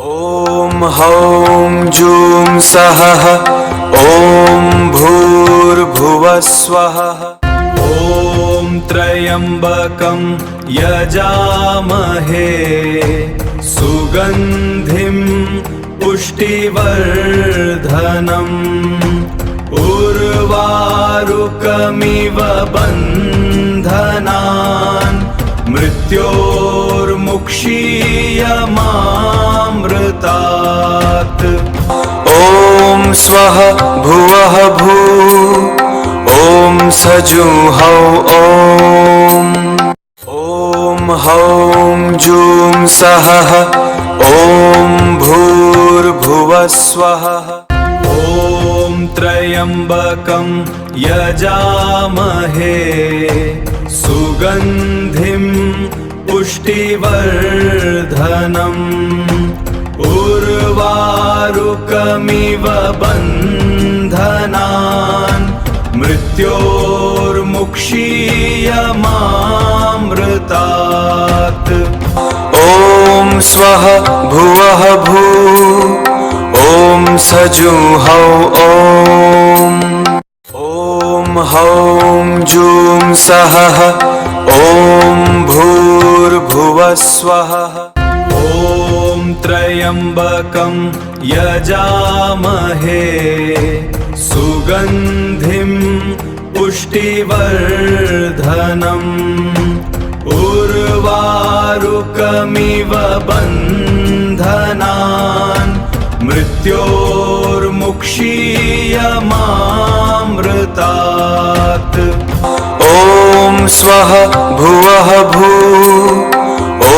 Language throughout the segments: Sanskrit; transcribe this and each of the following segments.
ॐ हौं जूं सः ॐ भूर्भुवः स्वः। ॐ त्र्यम्बकं यजामहे सुगन्धिं पुष्टिवर्धनम् उर्वारुकमिव बन्धनान् मृत्योर्मुक्षीयमामृतात्। ॐ स्वः भुवः भू ॐ सजुहौ ॐ हौं जूं सः ॐ भूर्भुवः स्वः। ॐ त्र्यम्बकं यजामहे सुगन्धिं पुष्टिवर्धनम् उर्वारुकमिव बन्धनान् मृत्योर्मुक्षीयमामृतात्। ॐ स्वः भुवः भू ॐ सजुहौ ॐ हौं जूं सः ॐ भूर्भुवः स्वः। ॐ त्र्यम्बकं यजामहे सुगन्धिं पुष्टिवर्धनम् उर्वारुकमिव बन्धनान् मृत्योर्मुक्षीयमामृतात्। ॐ स्वः भुवः भू ॐ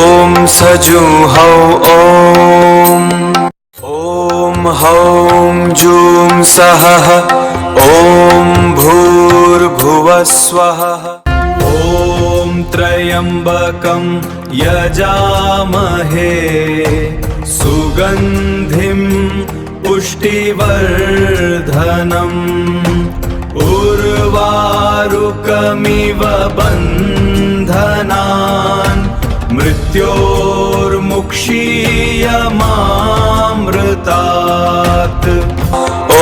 सजुहौ ॐ हौं जूं सः ॐ भूर्भुवः स्वः। ॐ त्र्यम्बकं यजामहे सुगन्धिं पुष्टिवर्धनम् उर्वारुकमिव बन्धनान् मृत्योर्मुक्षीयमामृतात्। ॐ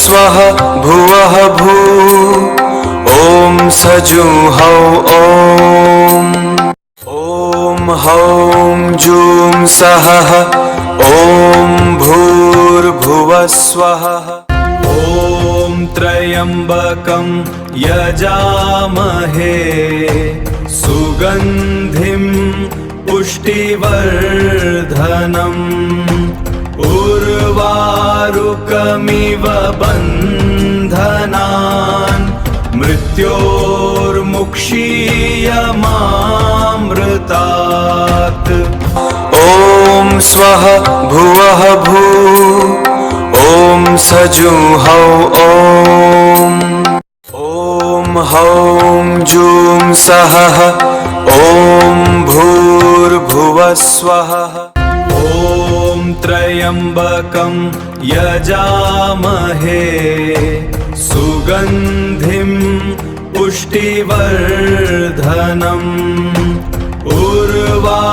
स्वः भुवः भू ॐ सजुहौ ॐ हौं जूं सः ॐ भूर्भुवः स्वः। ॐ त्र्यम्बकं यजामहे सुगन्धिं पुष्टिवर्धनम् उर्वारुकमिव बन्धनान् मृत्योर्मुक्षीयमामृतात्। ॐ स्वः भुवः भू ॐ सजुहौ ॐ हौं जूं सः ॐ भूर्भुवः स्वः। ॐ त्र्यम्बकं यजामहे सुगन्धिं पुष्टिवर्धनम् उर्वारुकमिव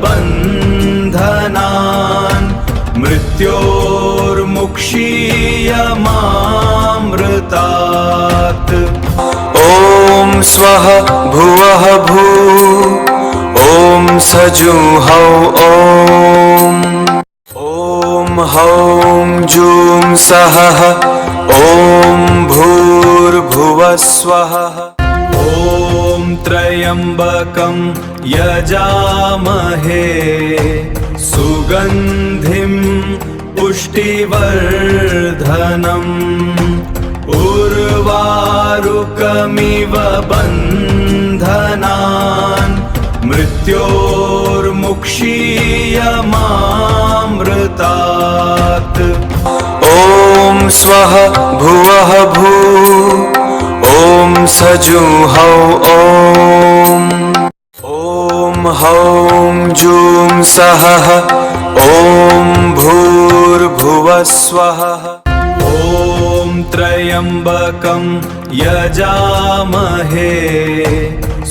बन्धनान् मृत्योर्मुक्षीयमामृतात्। ॐ स्वः भुवः भू ॐ सजुहौ ॐ हौं जूं सः ॐ भूर्भुवः स्वः। ॐ त्र्यम्बकं यजामहे सुगन्धिं पुष्टिवर्धनम् उर्वारुकमिव बन्धनान् मृत्योर्मुक्षीयमामृतात्। ॐ स्वः भुवः भू ॐ सजुहौ ॐ हौं जूं सः ॐ भूर्भुवः स्वः। ॐ त्र्यम्बकं यजामहे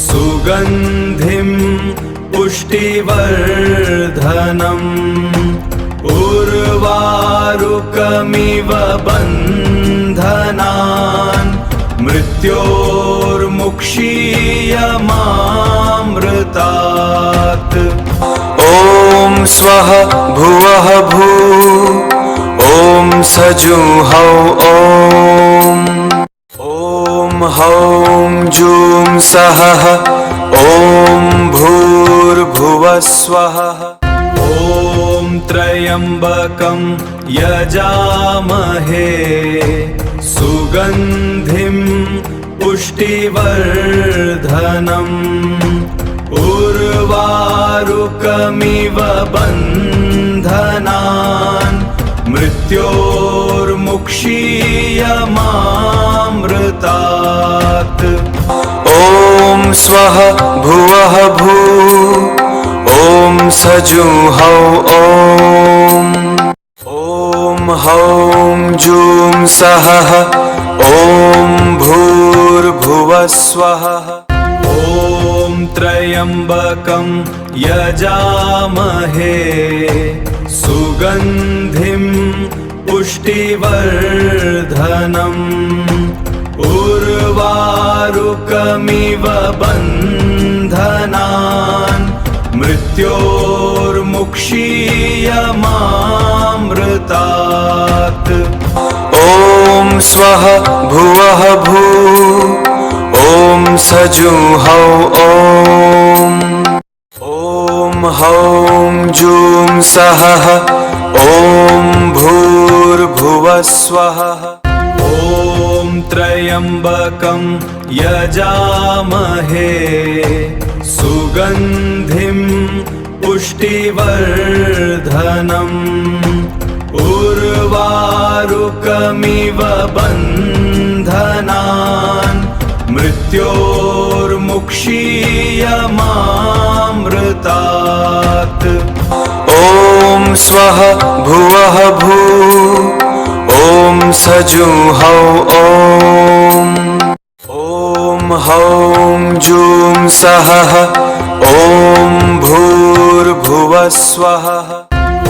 सुगन्धिं पुष्टिवर्धनम् उर्वारुकमिव बन्धनान् मृत्योर्मुक्षीयमामृतात्। ॐ स्वः भुवः भू ॐ सजुहौ ॐ हौं जूं सः ॐ भूर्भुवः स्वः। ॐ त्र्यम्बकं यजामहे सुगन्धिं पुष्टिवर्धनम् उर्वारुकमिव बन्धनान् मृत्योर्मुक्षीयमामृतात्। ॐ स्वः भुवः भू ॐ सजुहौ ॐ हौं जूं सः ॐ भूर्भुवः स्वः। ॐ त्र्यम्बकं यजामहे सुगन्धिं पुष्टिवर्धनम् उर्वारुकमिव बन्धनान् मृत्योर्मुक्षीयमामृतात्। ॐ स्वः भुवः भू ॐ सजुहौ ॐ हौं जूं सः ॐ भूर्भुवः स्वः। ॐ त्र्यम्बकं यजामहे सुगन्धिं पुष्टिवर्धनम् उर्वारुकमिव बन्धनान् मृत्योर्मुक्षीयमामृतात्। ॐ स्वः भुवः भू ॐ सजुहौ ॐ हौं जूं सः ॐ भूर्भुवः स्वः।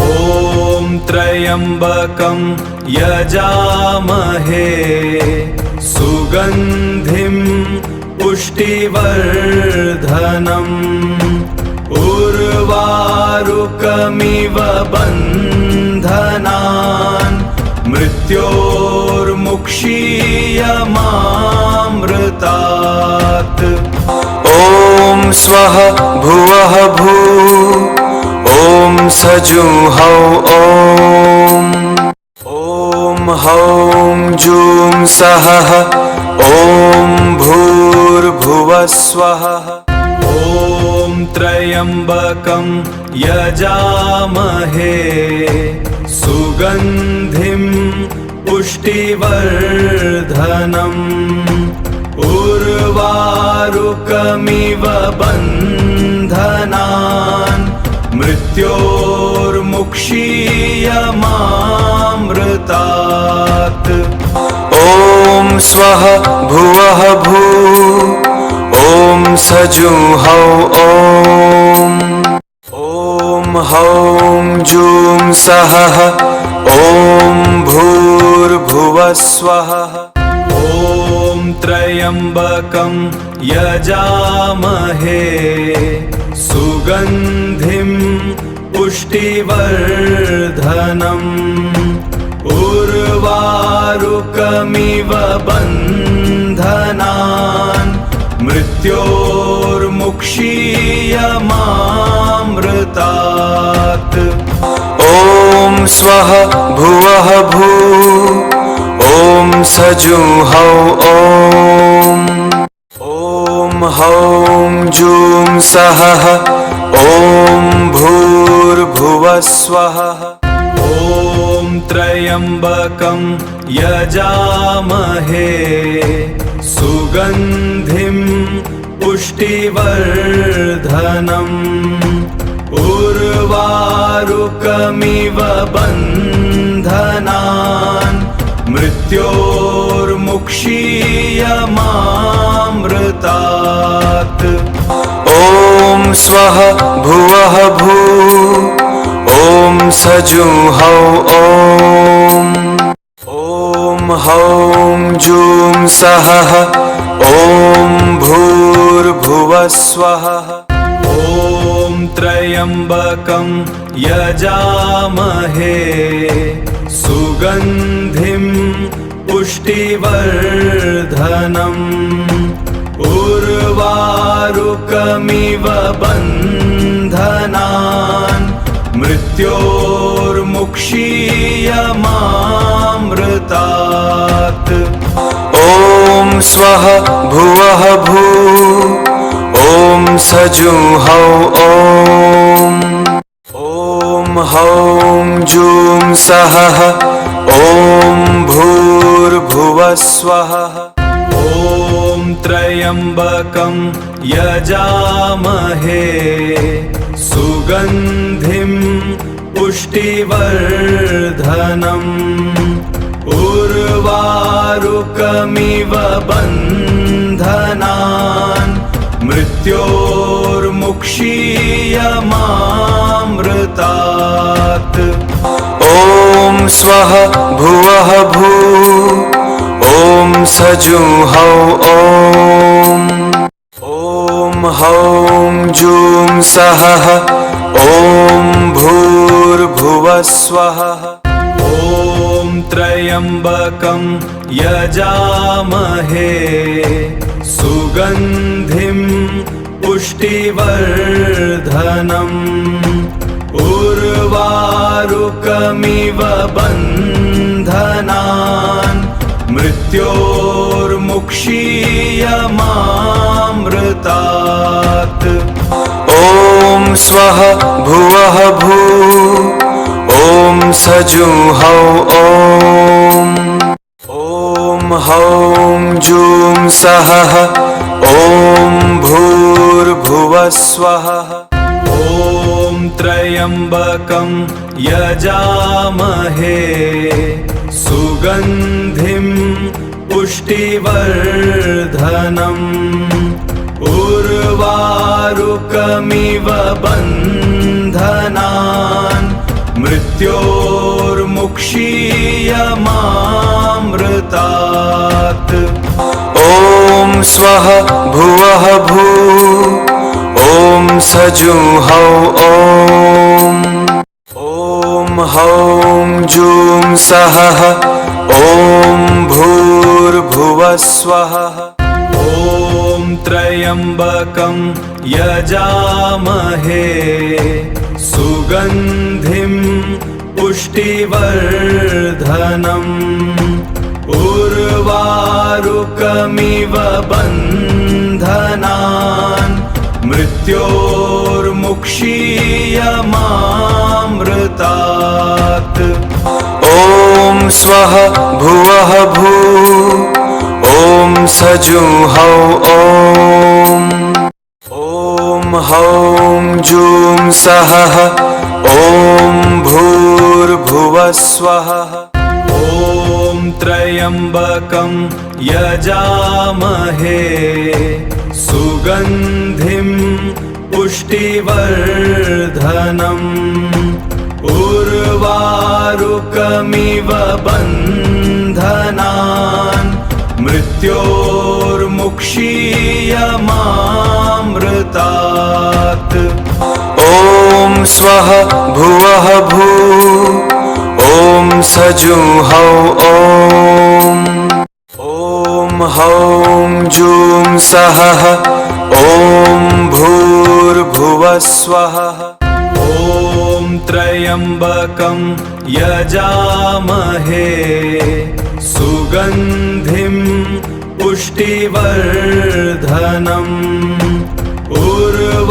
ॐ त्र्यम्बकं यजामहे सुगन्धिं पुष्टिवर्धनम् उर्वारुकमिव बन्धनान् मृत्योर्मुक्षीयमामृतात्। ॐ स्वः भुवः भू ॐ सजुहौ ॐ हौं जूं सः ॐ भूर्भुवः स्वः। ॐ त्र्यम्बकं यजामहे सुगन्धिं पुष्टिवर्धनम् उर्वारुकमिव बन्धनान् मृत्योर्मुक्षीयमामृतात्। ॐ स्वः भुवः भू ॐ सजुहौ ॐ हौं जूं सः ॐ भूर्भुवः स्वः। ॐ त्र्यम्बकं यजामहे सुगन्धिं पुष्टिवर्धनम् उर्वारुकमिव बन्धनान् मृत्योर्मुक्षीयमामृतात्। ॐ स्वः भुवः भू ॐ सजुहौ ॐ हौं जूं सः ॐ भूर्भुवः स्वः। ॐ त्र्यम्बकं यजामहे सुगन्धिं पुष्टिवर्धनम् उर्वारुकमिव बन्धनान् मृत्योर्मुक्षीयमामृतात्। ॐ स्वः भुवः भूः ॐ सजुंहौ ॐ हौं जुं सः ॐ भूर्भुवः स्वः ॐ त्र्यम्बकं यजामहे सुगन्धिं पुष्टिवर्धनम् उर्वारुकमिव बन्धनान् मृत्योर्मुक्षीयमामृतात् ॐ स्वः भुवः भूः ॐ सजुंहौ ॐ हौं जुं सः ॐ भूर्भुवः स्वः ॐ त्र्यम्बकं यजामहे सुगन्धिं पुष्टिवर्धनम् उर्वारुकमिव बन्धनान् मृत्योर्मुक्षीयमामृतात् ॐ स्वः भुवः भूः ॐ सजुंहौ ॐ हौं जुं सः ॐ भूर्भुवः स्वः ॐ त्र्यम्बकं यजामहे सुगन्धिं पुष्टिवर्धनम् उर्वारुकमिव बन्धनान् मृत्योर्मुक्षीयमामृतात् ॐ स्वः भुवः भूः ॐ सजुंहौ ॐ हौं जुं सः ॐ भूर्भुवः स्वः ॐ त्र्यम्बकं यजामहे सुगन्धिं पुष्टिवर्धनम् उर्वारुकमिव बन्धनान् मृत्योर्मुक्षीयमामृतात् ॐ स्वः भुवः भूः ॐ सजुंहौ ॐ हौं जुं सः ॐ भूर्भुवः स्वः ॐ त्र्यम्बकं यजामहे सुगन्धिं पुष्टिवर्धनम् उर्वारुकमिव बन्धनान् मृत्योर्मुक्षीयमामृतात् ॐ स्वः भुवः भूः ॐ सजुंहौ ॐ हौं जुं सः ॐ भूर्भुवः स्वः ॐ त्र्यम्बकं यजामहे सुगन्धिं पुष्टिवर्धनम् उर्वारुकमिव बन्धनान् मृत्योर्मुक्षीयमामृतात् ॐ स्वः भुवः भूः ॐ सजुंहौ ॐ हौं जुं सः ॐ भूर्भुवः स्वः ॐ त्र्यम्बकं यजामहे सुगन्धिं पुष्टिवर्धनम् उर्वारुकमिव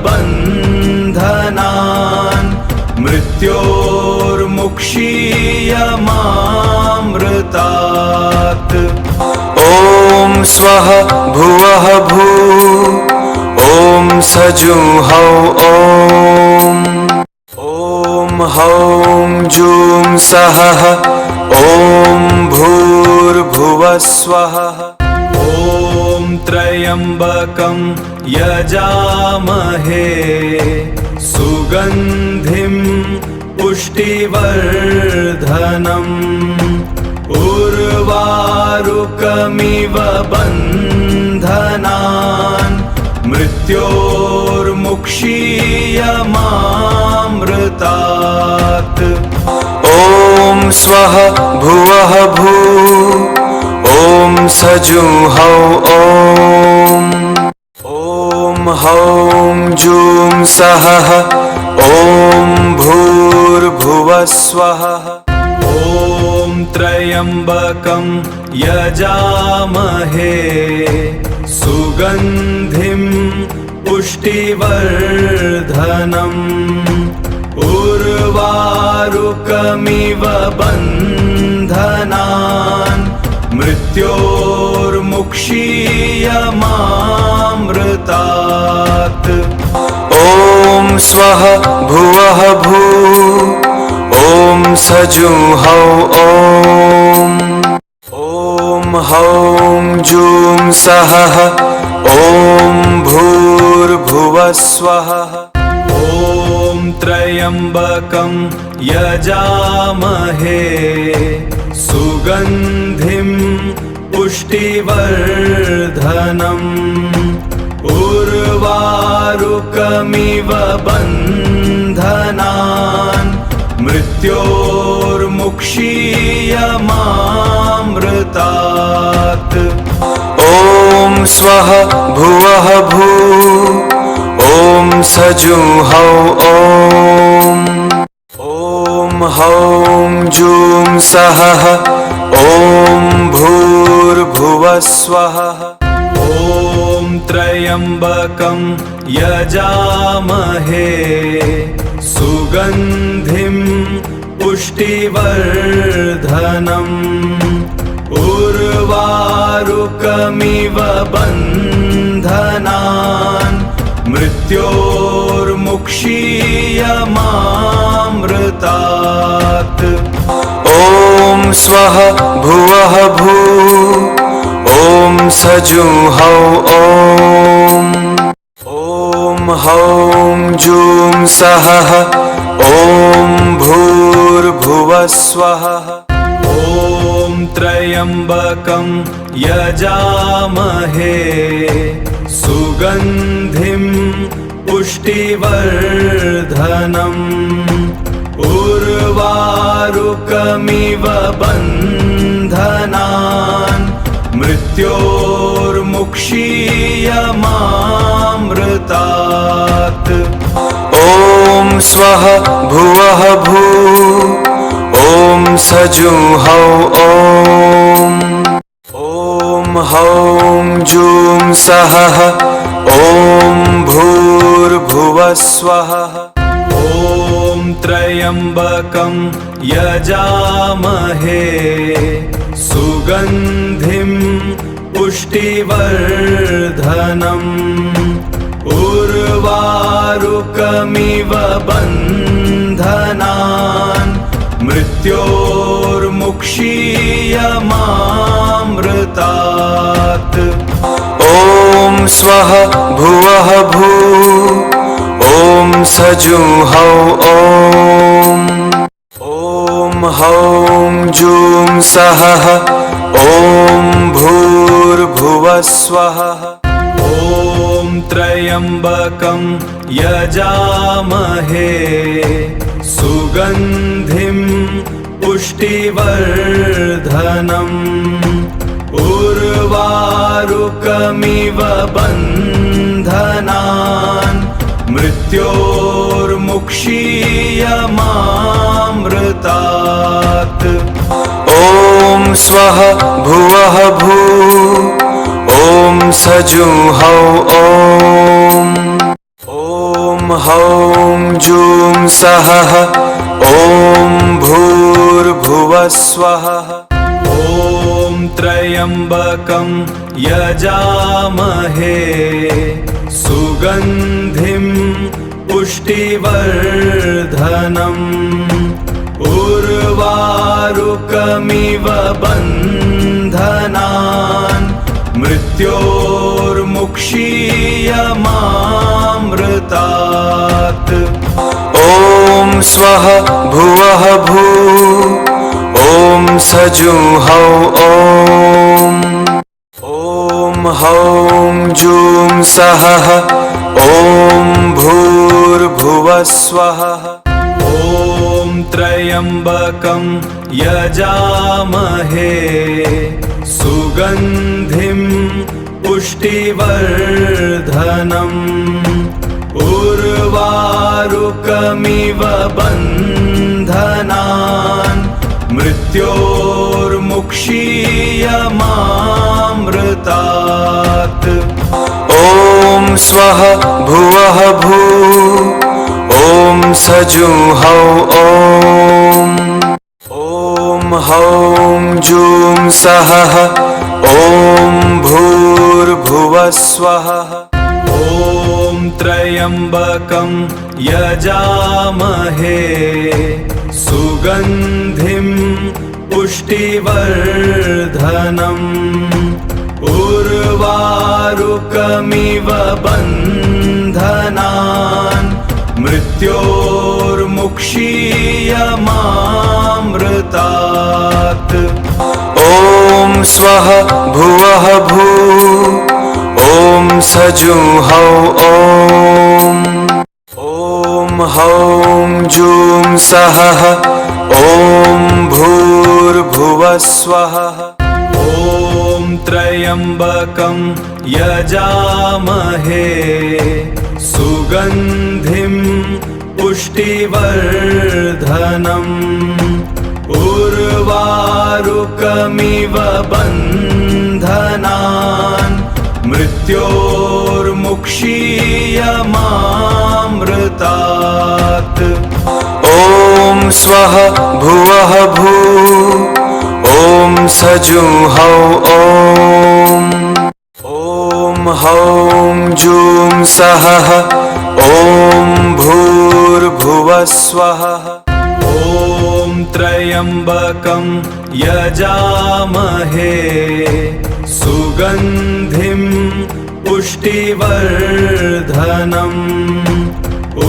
बन्धनान् मृत्योर्मुक्षीयमामृतात् ॐ स्वः भुवः भूः ॐ सजुंहौ ॐ हौं जुं सः ॐ भूर्भुवः स्वः ॐ त्र्यम्बकं त्र्यम्बकं यजामहे सुगन्धिं पुष्टिवर्धनम् उर्वारुकमिव बन्धनान् मृत्योर्मुक्षीयमामृतात्। ॐ स्वः भुवः भू ॐ सजुहौ ॐ हौं जूं सः ॐ भूर्भुवः स्वः। ॐ त्र्यम्बकं यजामहे सुगन्धिं पुष्टिवर्धनम् उर्वारुकमिव बन्धनान् मृत्योर्मुक्षीयमामृतात्। ॐ स्वः भुवः भू ॐ सजुहौ ॐ हौं जूं सः ॐ भूर्भुवः स्वः। ॐ त्र्यम्बकं यजामहे सुगन्धिं पुष्टिवर्धनम् उर्वारुकमिव बन्धनान् मृत्योर्मुक्षीयमामृतात्। ॐ स्वः भुवः भू ॐ सजुहौ ॐ हौं जूं सः ॐ भूर्भुवः स्वः। ॐ त्र्यम्बकं यजामहे सुगन्धिं पुष्टिवर्धनम् उर्वारुकमिव बन्धनान् मृत्योर्मुक्षीयमामृतात्। ॐ स्वः भुवः भू ॐ सजुहौ ॐ हौं जूं सः ॐ भूर्भुवः स्वः। ॐ त्र्यम्बकं यजामहे सुगन्धिं पुष्टिवर्धनम् उर्वारुकमिव बन्धनान् मृत्योर्मुक्षीयमामृतात्। ॐ स्वः भुवः भू ॐ सजुहौ ॐ हौं जूं सः ॐ भूर्भुवः स्वः। ॐ त्र्यम्बकं यजामहे सुगन्धिं पुष्टिवर्धनम् उर्वारुकमिव बन्धनान् मृत्योर्मुक्षीयमामृतात्। ॐ स्वः भुवः भू ॐ सजुहौ ॐ हौं जूं सः ॐ भूर्भुवः स्वः। ॐ त्र्यम्बकं यजामहे सुगन्धिं पुष्टिवर्धनम् उर्वारुकमिव बन्धनान् मृत्योर्मुक्षीयमामृतात्। ॐ स्वः भुवः भू ॐ सजुहौ ॐ हौं जूं सः ॐ भूर्भुवः स्वः। ॐ त्र्यम्बकं यजामहे सुगन्धिं पुष्टिवर्धनम् उर्वारुकमिव बन्धनान् मृत्योर्मुक्षीयमामृतात्। मृत्योर्मुक्षीयमामृतात्। ॐ स्वः भुवः भू ॐ सजुहौ ॐ हौं जूं सः ॐ भूर्भुवः स्वः। ॐ त्र्यम्बकं यजामहे सुगन्धिं पुष्टिवर्धनम् उर्वारुकमिव बन्धनान् मृत्योर्मुक्षीयमामृतात्। ॐ स्वः भुवः भू ॐ सजुहौ ॐ हौं जूं सः ॐ भूर्भुवः स्वः। ॐ त्र्यम्बकं यजामहे सुगन्धिं पुष्टिवर्धनम् उर्वारुकमिव बन्धनान् मृत्योर्मुक्षीयमामृतात्। ॐ स्वः भुवः भू ॐ सजुहौ ॐ हौं जूं सः ॐ भूर्भुवः स्वः। ॐ त्र्यम्बकं यजामहे सुगन्धिं पुष्टिवर्धनम् उर्वारुकमिव बन्धनान् मृत्योर्मुक्षीयमामृतात्। ॐ स्वः भुवः भू ॐ सजुहौ ॐ हौं जूं सः ॐ भूर्भुवः स्वः। ॐ त्र्यम्बकं यजामहे सुगन्धिं पुष्टिवर्धनम्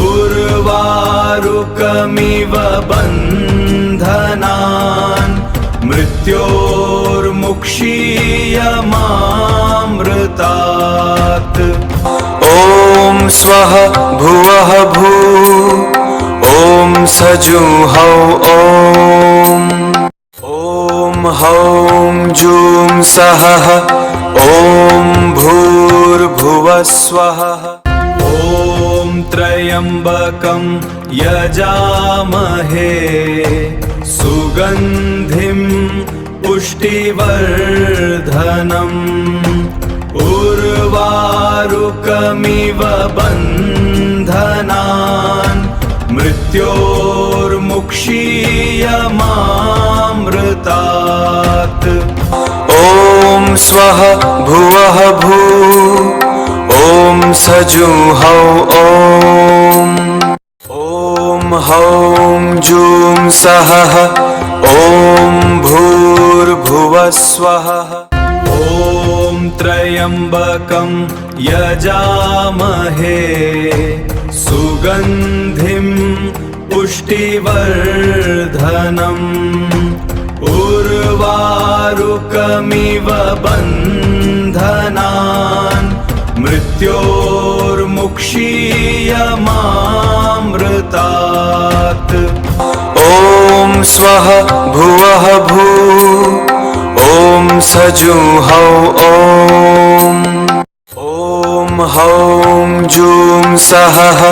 उर्वारुकमिव बन्धनान् मृत्योर्मुक्षीयमामृतात्। ॐ स्वः भुवः भू ॐ सजुहौ ॐ हौं जूं सः ॐ भूर्भुवः स्वः। ॐ त्र्यम्बकं यजामहे सुगन्धिं पुष्टिवर्धनम् उर्वारुकमिव बन्धनान् मृत्योर्मुक्षीयमामृतात्। ॐ स्वः भुवः भू ॐ सजुहौ ॐ हौं जूं सः ॐ भूर्भुवः स्वः। ॐ त्र्यम्बकं यजामहे सुगन्धिं पुष्टिवर्धनम् उर्वारुकमिव बन्धनान् मृत्योर्मुक्षीयमामृतात्। ॐ स्वः भुवः भू ॐ सजुहौ ॐ हौं जूं सः ॐ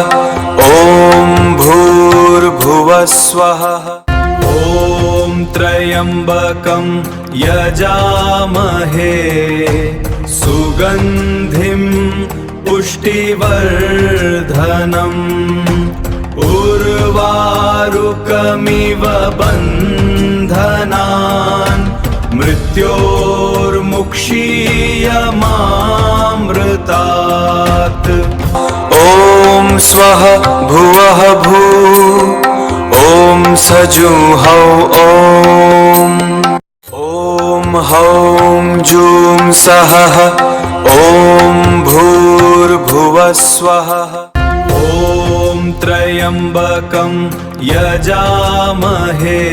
भूर्भुवः स्वः। ॐ त्र्यम्बकं यजामहे सुगन्धिं पुष्टिवर्धनम् उर्वारुकमिव बन्धनान् मृत्योर्मुक्षीयमामृतात्। ॐ स्वः भुवः भू ॐ सजुहौ ॐ हौं जूं सः ॐ भू त्र्यम्बकं यजामहे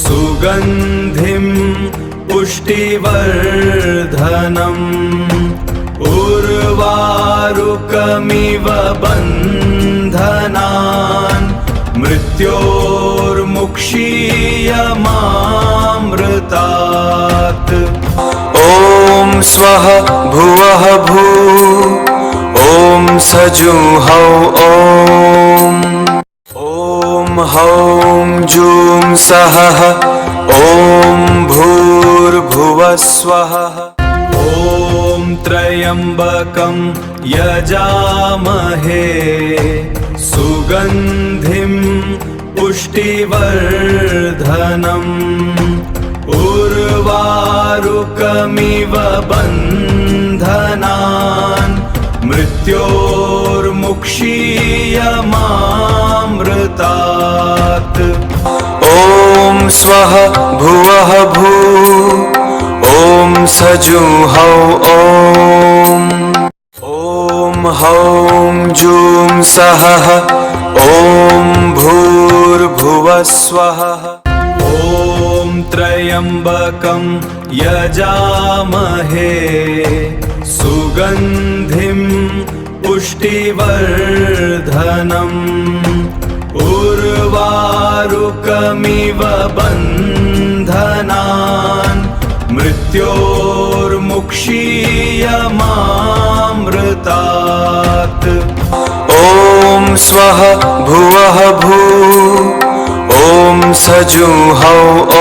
सुगन्धिं पुष्टिवर्धनम् उर्वारुकमिव बन्धनान् मृत्योर्मुक्षीयमामृतात्। ॐ स्वः भुवः भू ॐ सजुहौ ॐ हौं जूं सः ॐ भूर्भुवः स्वः। ॐ त्र्यम्बकं यजामहे सुगन्धिं पुष्टिवर्धनम् उर्वारुकमिव बन्धनान् मृत्योर्मुक्षीयमामृतात्। ॐ स्वः भुवः भू ॐ सजुहौ ॐ हौं जूं सः ॐ भूर्भुवः स्वः। ॐ त्र्यम्बकं यजामहे सुगन्धिं पुष्टिवर्धनम् उर्वारुकमिव बन्धनान् मृत्योर्मुक्षीयमामृतात्। ॐ स्वः भुवः भू ॐ सजुहौ ॐ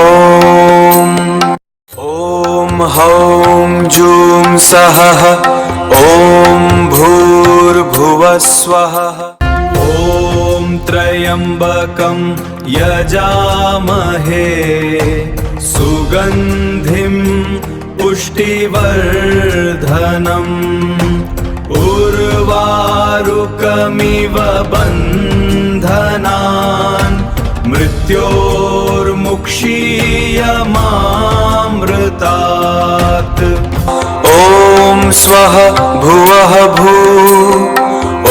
हौं जूं सः ॐ भूर्भुवः स्वः। ॐ त्र्यम्बकं यजामहे सुगन्धिं पुष्टिवर्धनम् उर्वारुकमिव बन्धनान् मृत्योर्मुक्षीयमामृतात्। ॐ स्वः भुवः भू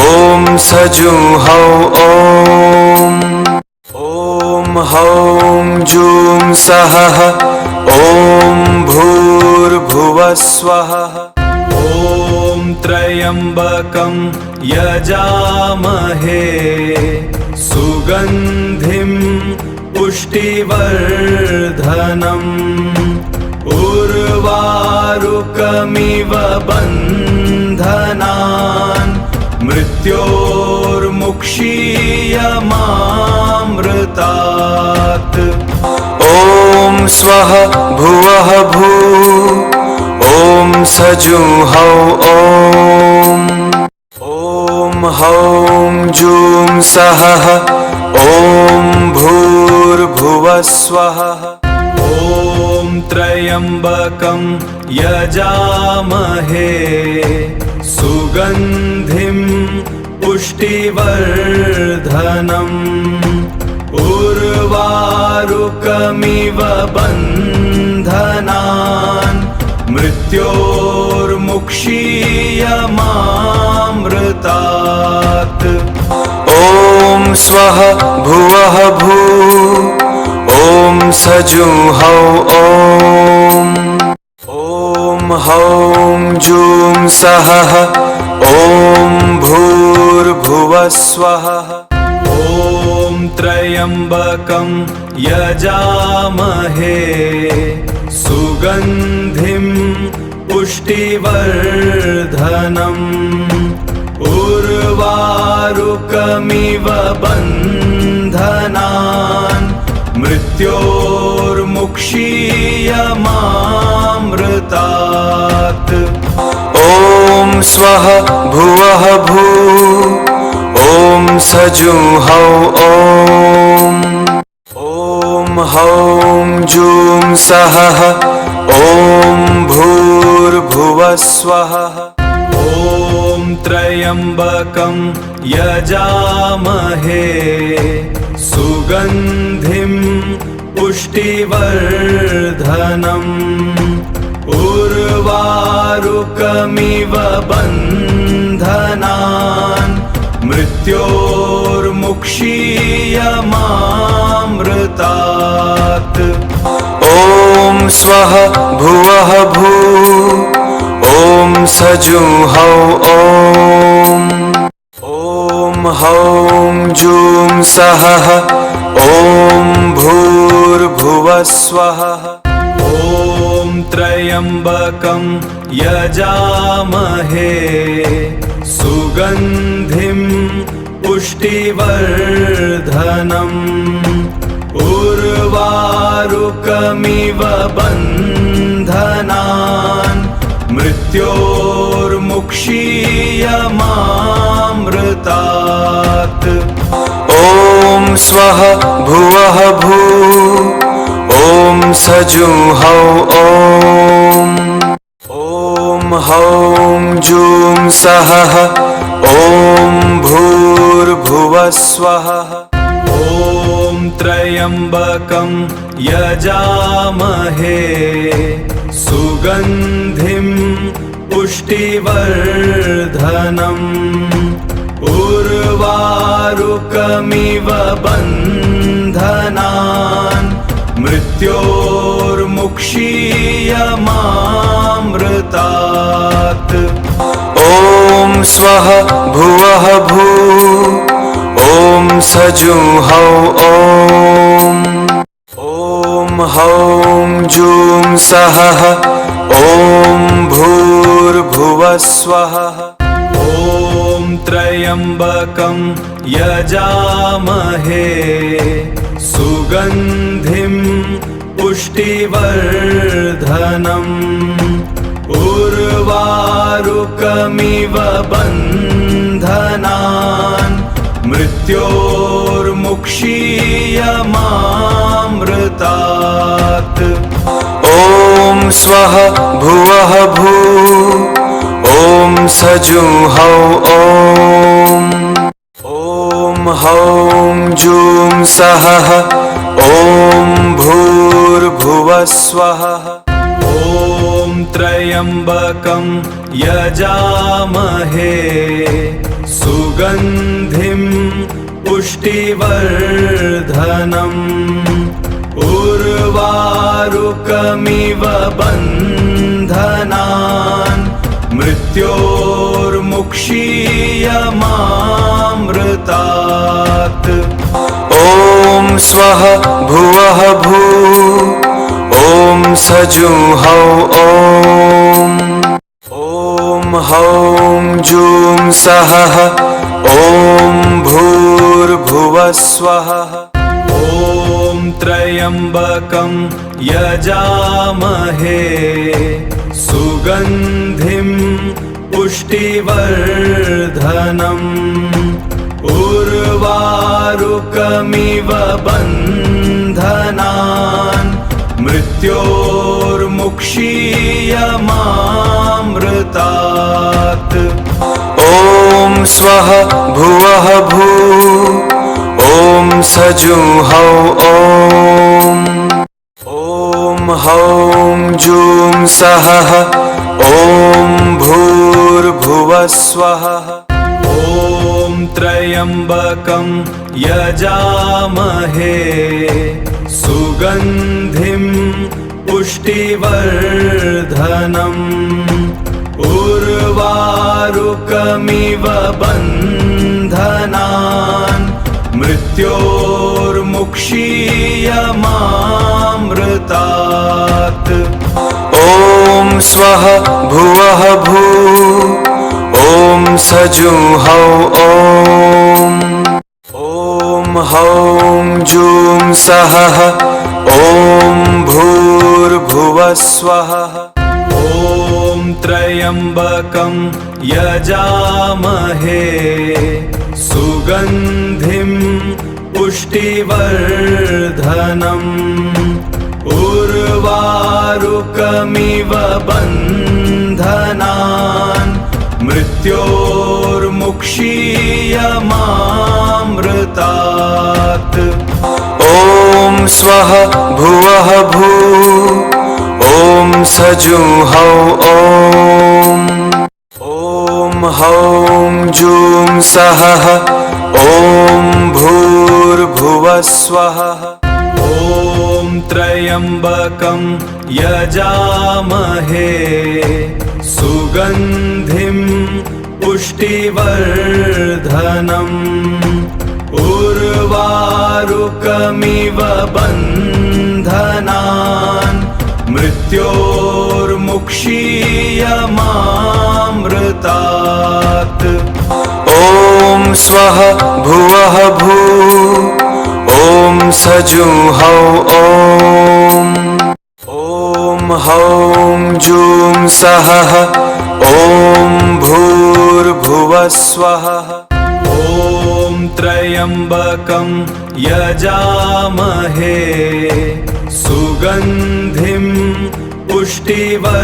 ॐ सजुहौ ॐ हौं जूं सः ॐ भूर्भुवः स्वः। ॐ त्र्यम्बकं यजामहे सुगन्धिं पुष्टिवर्धनम् उर्वारुकमिव बन्धनान् मृत्योर्मुक्षीयमामृतात्। ॐ स्वः भुवः भू ॐ सजुहौ ॐ हौं जूं सः ॐ भूर्भुवः स्वः। ॐ त्र्यम्बकं यजामहे सुगन्धिं पुष्टिवर्धनम् उर्वारुकमिव बन्धनान् मृत्योर्मुक्षीयमामृतात्। ॐ स्वः भुवः भू ॐ सजुहौ ॐ हौं जूं सः ॐ भूर्भुवः स्वः। ॐ त्र्यम्बकं यजामहे सुगन्धिं पुष्टिवर्धनम् उर्वारुकमिव बन्धनान् मृत्योर्मुक्षीयमामृतात्। ॐ स्वः भुवः भू ॐ सजुहौ ॐ हौं जूं सः ॐ भूर्भुवः स्वः। ॐ त्र्यम्बकं यजामहे सुगन्धिं पुष्टिवर्धनम् उर्वारुकमिव बन्धनान् मृत्योर्मुक्षीयमामृतात्। ॐ स्वः भुवः भूः ॐ सजुंहौ ॐ हौं जूं सः ॐ भूर्भुवः स्वः। ॐ त्र्यम्बकं यजामहे सुगन्धिं पुष्टिवर्धनम् उर्वारुकमिव बन्धनान् मृत्योर्मुक्षीयमामृतात्। ॐ स्वः भुवः भूः ॐ सजुंहौ ॐ हौं जूं सः ॐ भूर्भुवः स्वः। ॐ त्र्यम्बकं यजामहे सुगन्धिं पुष्टिवर्धनम् उर्वारुकमिव बन्धनान् मृत्योर्मुक्षीयमामृतात्। ॐ स्वः भुवः भूः ॐ सजुंहौ ॐ हौं जूं सः ॐ भूर्भुवः स्वः। ॐ त्र्यम्बकं यजामहे सुगन्धिं पुष्टिवर्धनम् उर्वारुकमिव बन्धनान् मृत्योर्मुक्षीयमामृतात्। ॐ स्वः भुवः भूः ॐ सजुंहौ ॐ हौं जूं सः ॐ भूर्भुवः स्वः। ॐ त्र्यम्बकं यजामहे सुगन्धिं पुष्टिवर्धनम् उर्वारुकमिव बन्धनान् मृत्योर्मुक्षीयमामृतात्। ॐ स्वः भुवः भूः ॐ सजुंहौ ॐ हौं जूं सः ॐ भूर्भुवः स्वः। ॐ त्र्यम्बकं यजामहे सुगन्धिं पुष्टिवर्धनम् उर्वारुकमिव बन्धनान् मृत्योर्मुक्षीयमामृतात्। ॐ स्वः भुवः भूः ॐ सजुंहौ ॐ हौं जूं सः ॐ भूर्भुवः स्वः। ॐ त्र्यम्बकं यजामहे सुगन्धिं पुष्टिवर्धनम् उर्वारुकमिव बन्धनान् मृत्योर्मुक्षीयमामृतात्। ॐ स्वः भुवः भूः ॐ सजुंहौ ॐ हौं जूं सः ॐ भूर्भुवः स्वः। ॐ त्र्यम्बकं यजामहे सुगन्धिं पुष्टिवर्धनम् उर्वारुकमिव बन्धनान् मृत्योर्मुक्षीयमामृतात्। ॐ स्वः भुवः भूः ॐ सजुंहौ ॐ हौं जूं सः ॐ भूर्भुवः स्वः। ॐ त्र्यम्बकं यजामहे सुगन्धिं पुष्टिवर्धनम् उर्वारुकमिव बन्धनान् मृत्योर्मुक्षीयमामृतात्। ॐ स्वः भुवः भू ॐ सजुहौ ॐ हौं जूं सः ॐ भूर्भुवः स्वः। ॐ त्र्यम्बकं यजामहे सुगन्धिं पुष्टिवर्धनम्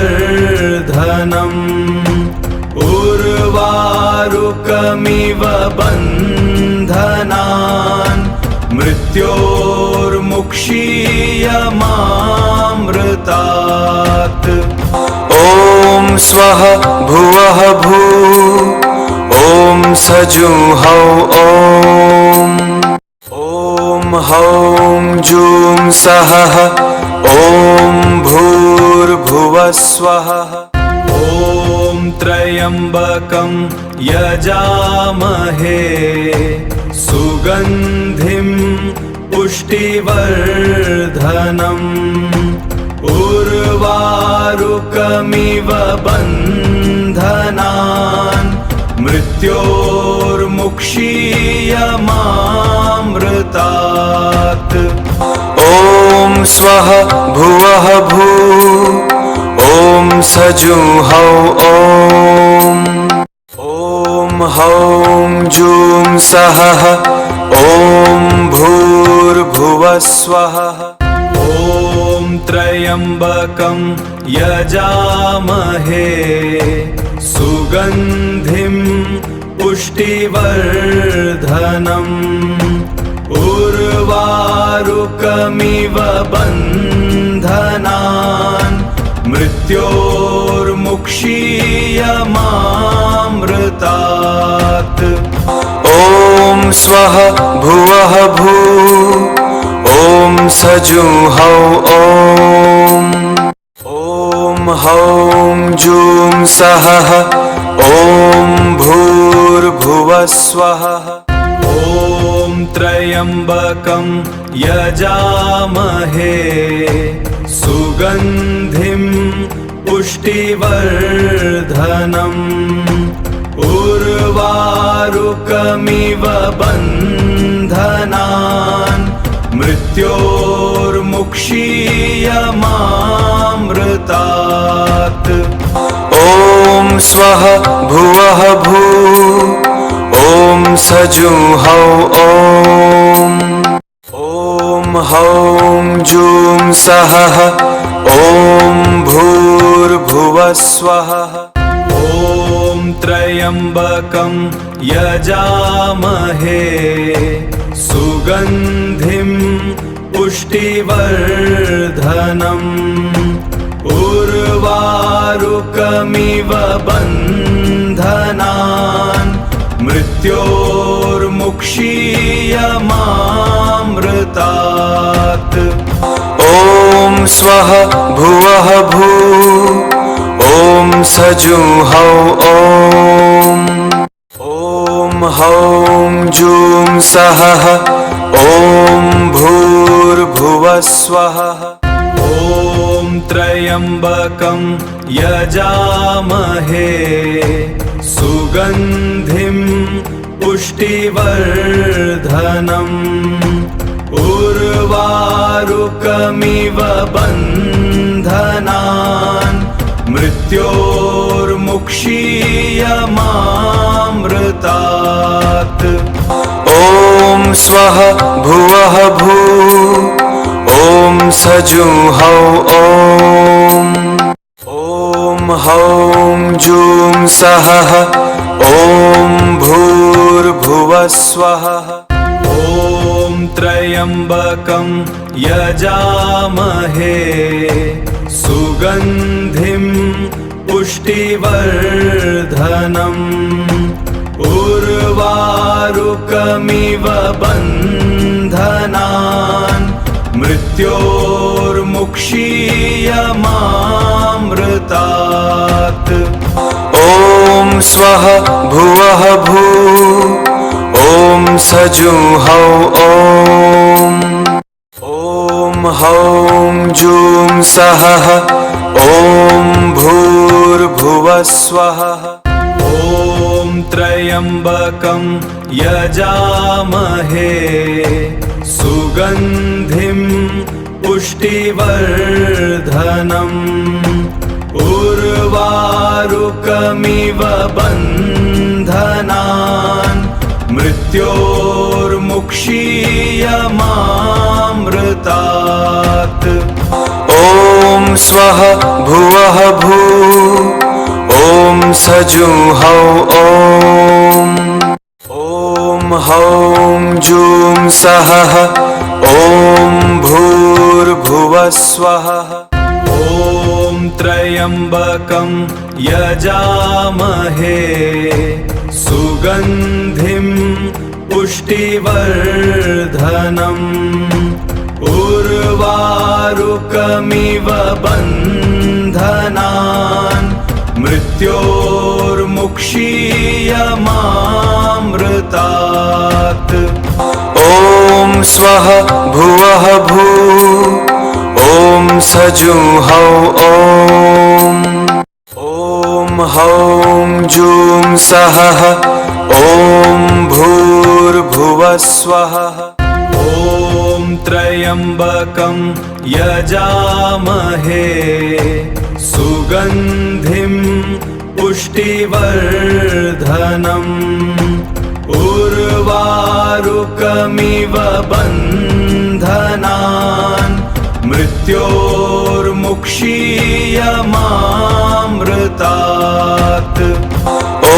उर्वारुकमिव बन्धनान् मृत्योर्मुक्षीयमामृतात्। ॐ स्वः भुवः भू ॐ सजुहौ ॐ हौं जूं सः ॐ भूर्भुवः स्वः। ॐ त्र्यम्बकं यजामहे सुगन्धिं पुष्टिवर्धनम् उर्वारुकमिव बन्धनान् मृत्योर्मुक्षीयमामृतात्। ॐ स्वः भुवः भू ॐ सजुहौ ॐ हौं जूं सः ॐ भूर्भुवः स्वः। ॐ त्र्यम्बकं यजामहे सुगन्धिं पुष्टिवर्धनम् उर्वारुकमिव बन्धनान् मृत्योर्मुक्षीयमामृतात्। ॐ स्वः भुवः भू ॐ सजुहौ ॐ हौं जूं सः ॐ भूर्भुवः स्वः। ॐ त्र्यम्बकं यजामहे सुगन्धिं पुष्टिवर्धनम् उर्वारुकमिव बन्धनान् मृत्योर्मुक्षीयमामृतात्। ॐ स्वः भुवः भू ॐ सजुहौ ॐ हौं जूं सः ॐ भूर्भुवः स्वः। ॐ त्र्यम्बकं यजामहे सुगन्धिं पुष्टिवर्धनम् उर्वारुकमिव बन्धनान् मृत्योर्मुक्षीयमामृतात्। ॐ स्वः भुवः भू ॐ सजुहौ ॐ हौं जूं सः ॐ भूर्भुवः स्वः। ॐ त्र्यम्बकं यजामहे सुगन्धिं पुष्टिवर्धनम् उर्वारुकमिव बन्धनान् मृत्योर्मुक्षीयमामृतात्। ॐ स्वः भुवः भू ॐ सजुहौ ॐ हौं जूं सः ॐ भूर्भुवः स्वः। ॐ त्र्यम्बकं यजामहे सुगन्धिं पुष्टिवर्धनम् उर्वारुकमिव बन्धनान् मृत्योर्मुक्षीयमामृतात्। ॐ स्वः भुवः भू ॐ सजुहौ ॐ हौं जूं सः ॐ भूर्भुवः स्वः। ॐ त्र्यम्बकं यजामहे सुगन्धिं पुष्टिवर्धनम् उर्वारुकमिव बन्धनान् मृत्योर्मुक्षीयमामृतात्। ॐ स्वः भुवः भू ॐ सजुहौ ॐ हौं जूं सः ॐ भूर्भुवः स्वः। ॐ त्र्यम्बकं यजामहे सुगन्धिं पुष्टिवर्धनम् उर्वारुकमिव बन्धनान् मृत्योर्मुक्षीयमामृतात्। ॐ स्वः भुवः भू ॐ सजुहौ ॐ हौं जूं सः ॐ भूर्भुवः स्वः। ॐ त्र्यम्बकं यजामहे सुगन्धिं पुष्टिवर्धनम् उर्वारुकमिव बन्धनान् मृत्योर्मुक्षीयमामृतात्। ॐ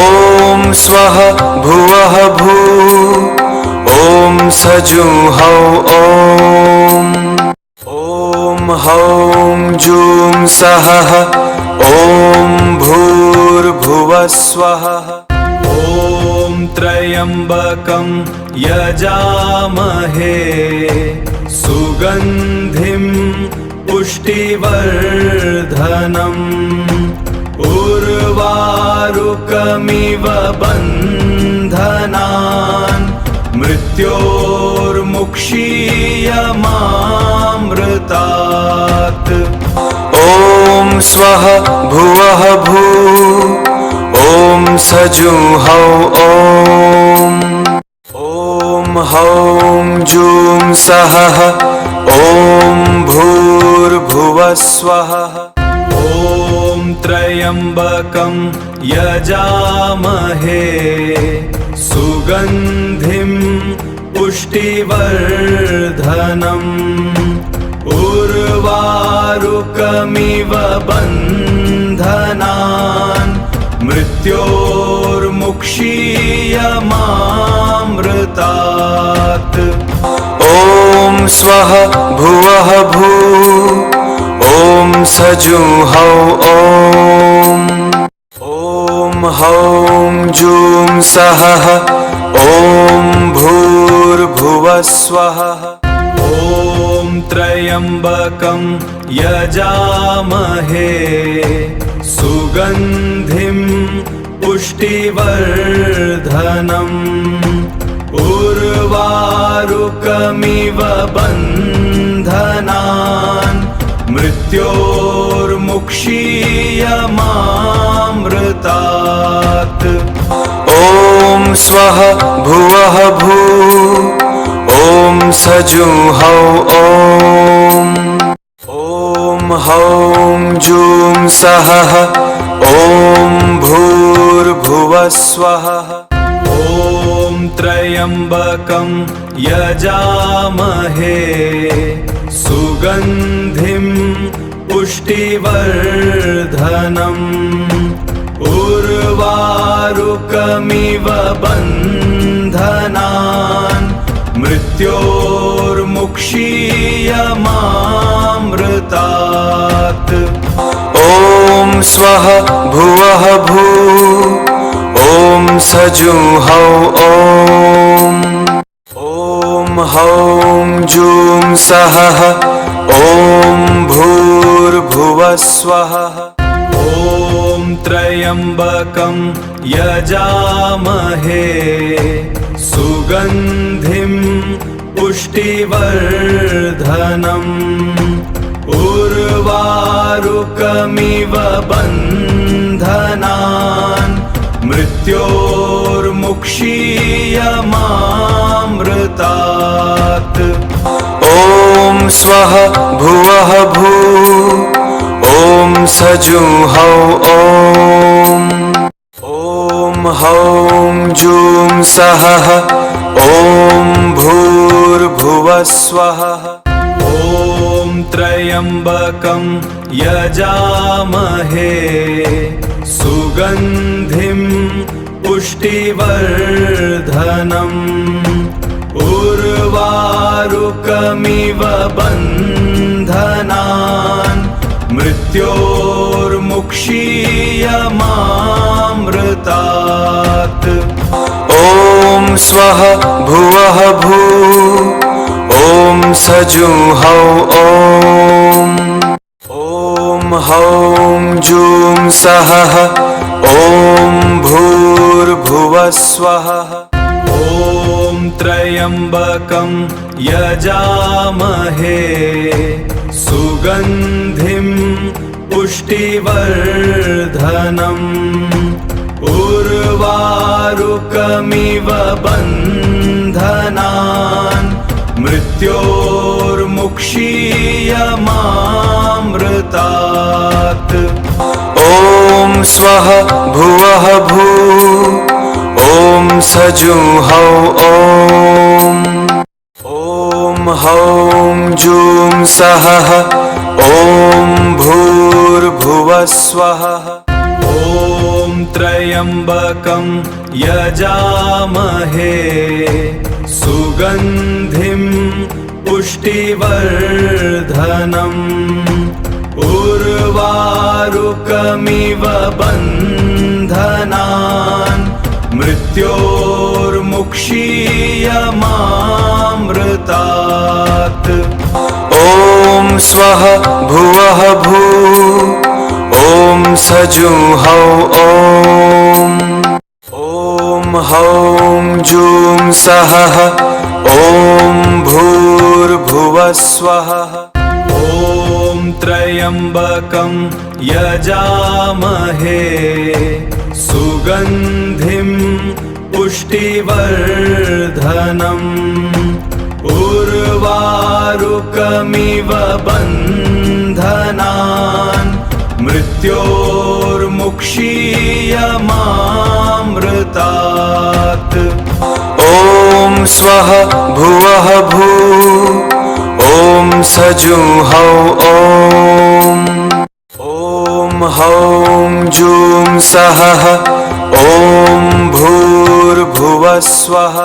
स्वः भुवः भू ॐ सजुहौ ॐ हौं जूं सः ॐ भूर्भुवः स्वः। ॐ त्र्यम्बकं यजामहे सुगन्धिं पुष्टिवर्धनम् उर्वारुकमिव बन्धनान् मृत्योर्मुक्षीयमामृतात्। ॐ स्वः भुवः भू ॐ सजुहौ ॐ हौं जूं सः ॐ भूर्भुवः स्वः। ॐ त्र्यम्बकं यजामहे सुगन्धिं पुष्टिवर्धनम् उर्वारुकमिव बन्धनान् मृत्योर्मुक्षीयमामृतात्। ॐ स्वः भुवः भू ॐ सजुहौ ॐ हौं जूं सः ॐ भूर्भुवः स्वः। ॐ त्र्यम्बकं यजामहे सुगन्धिं पुष्टिवर्धनम् उर्वारुकमिव बन्धनान् मृत्योर्मुक्षीयमामृतात्। ॐ स्वः भुवः भू ॐ सजुहौ ॐ हौं जूं सः ॐ भूर्भुवः स्वः। ॐ त्र्यम्बकं यजामहे सुगन्धिं पुष्टिवर्धनम् उर्वारुकमिव बन्धनान् मृत्योर्मुक्षीयमामृतात्। ॐ स्वः भुवः भू ॐ ॐ सजुहौ ॐ हौं जूं सः ॐ भूर्भुवः स्वः ॐ त्र्यम्बकं यजामहे सुगन्धिं पुष्टिवर्धनम् उर्वारुकमिव बन्धनान् मृत्योर्मुक्षीयमामृतात् ॐ स्वः भुवः भू ॐ सजुहौ ॐ हौं जूं सः ॐ भूर्भुवः स्वः ॐ त्र्यम्बकं यजामहे सुगन्धिं पुष्टिवर्धनम् उर्वारुकमिव बन्धनान् मृत्योर्मुक्षीयमामृतात् ॐ स्वः भुवः भू ॐ सजुहौ ॐ हौं जूं सः ॐ भूर्भुवः स्वः ॐ त्र्यम्बकं यजामहे सुगन्धिं पुष्टिवर्धनम् उर्वारुकमिव बन्धनान् मृत्योर्मुक्षीयमामृतात् ॐ स्वः भुवः भू ॐ सजुहौ ॐ हौं जूं सः ॐ भूर्भुवः स्वः ॐ त्र्यम्बकं यजामहे सुगन्धिं पुष्टिवर्धनम् उर्वारुकमिव बन्धनान् मृत्योर्मुक्षीयमामृतात् ॐ स्वः भुवः भू ॐ सजुहौ ॐ हौं जूं सः ॐ भूर्भुवः स्वः ॐ त्र्यम्बकं यजामहे सुगन्धिं पुष्टिवर्धनम् उर्वारुकमिव बन्धनान् मृत्योर्मुक्षीयमामृतात् ॐ स्वः भुवः भू ॐ सजुहौ ॐ हौं जूं सः ॐ भूर्भुवः स्वः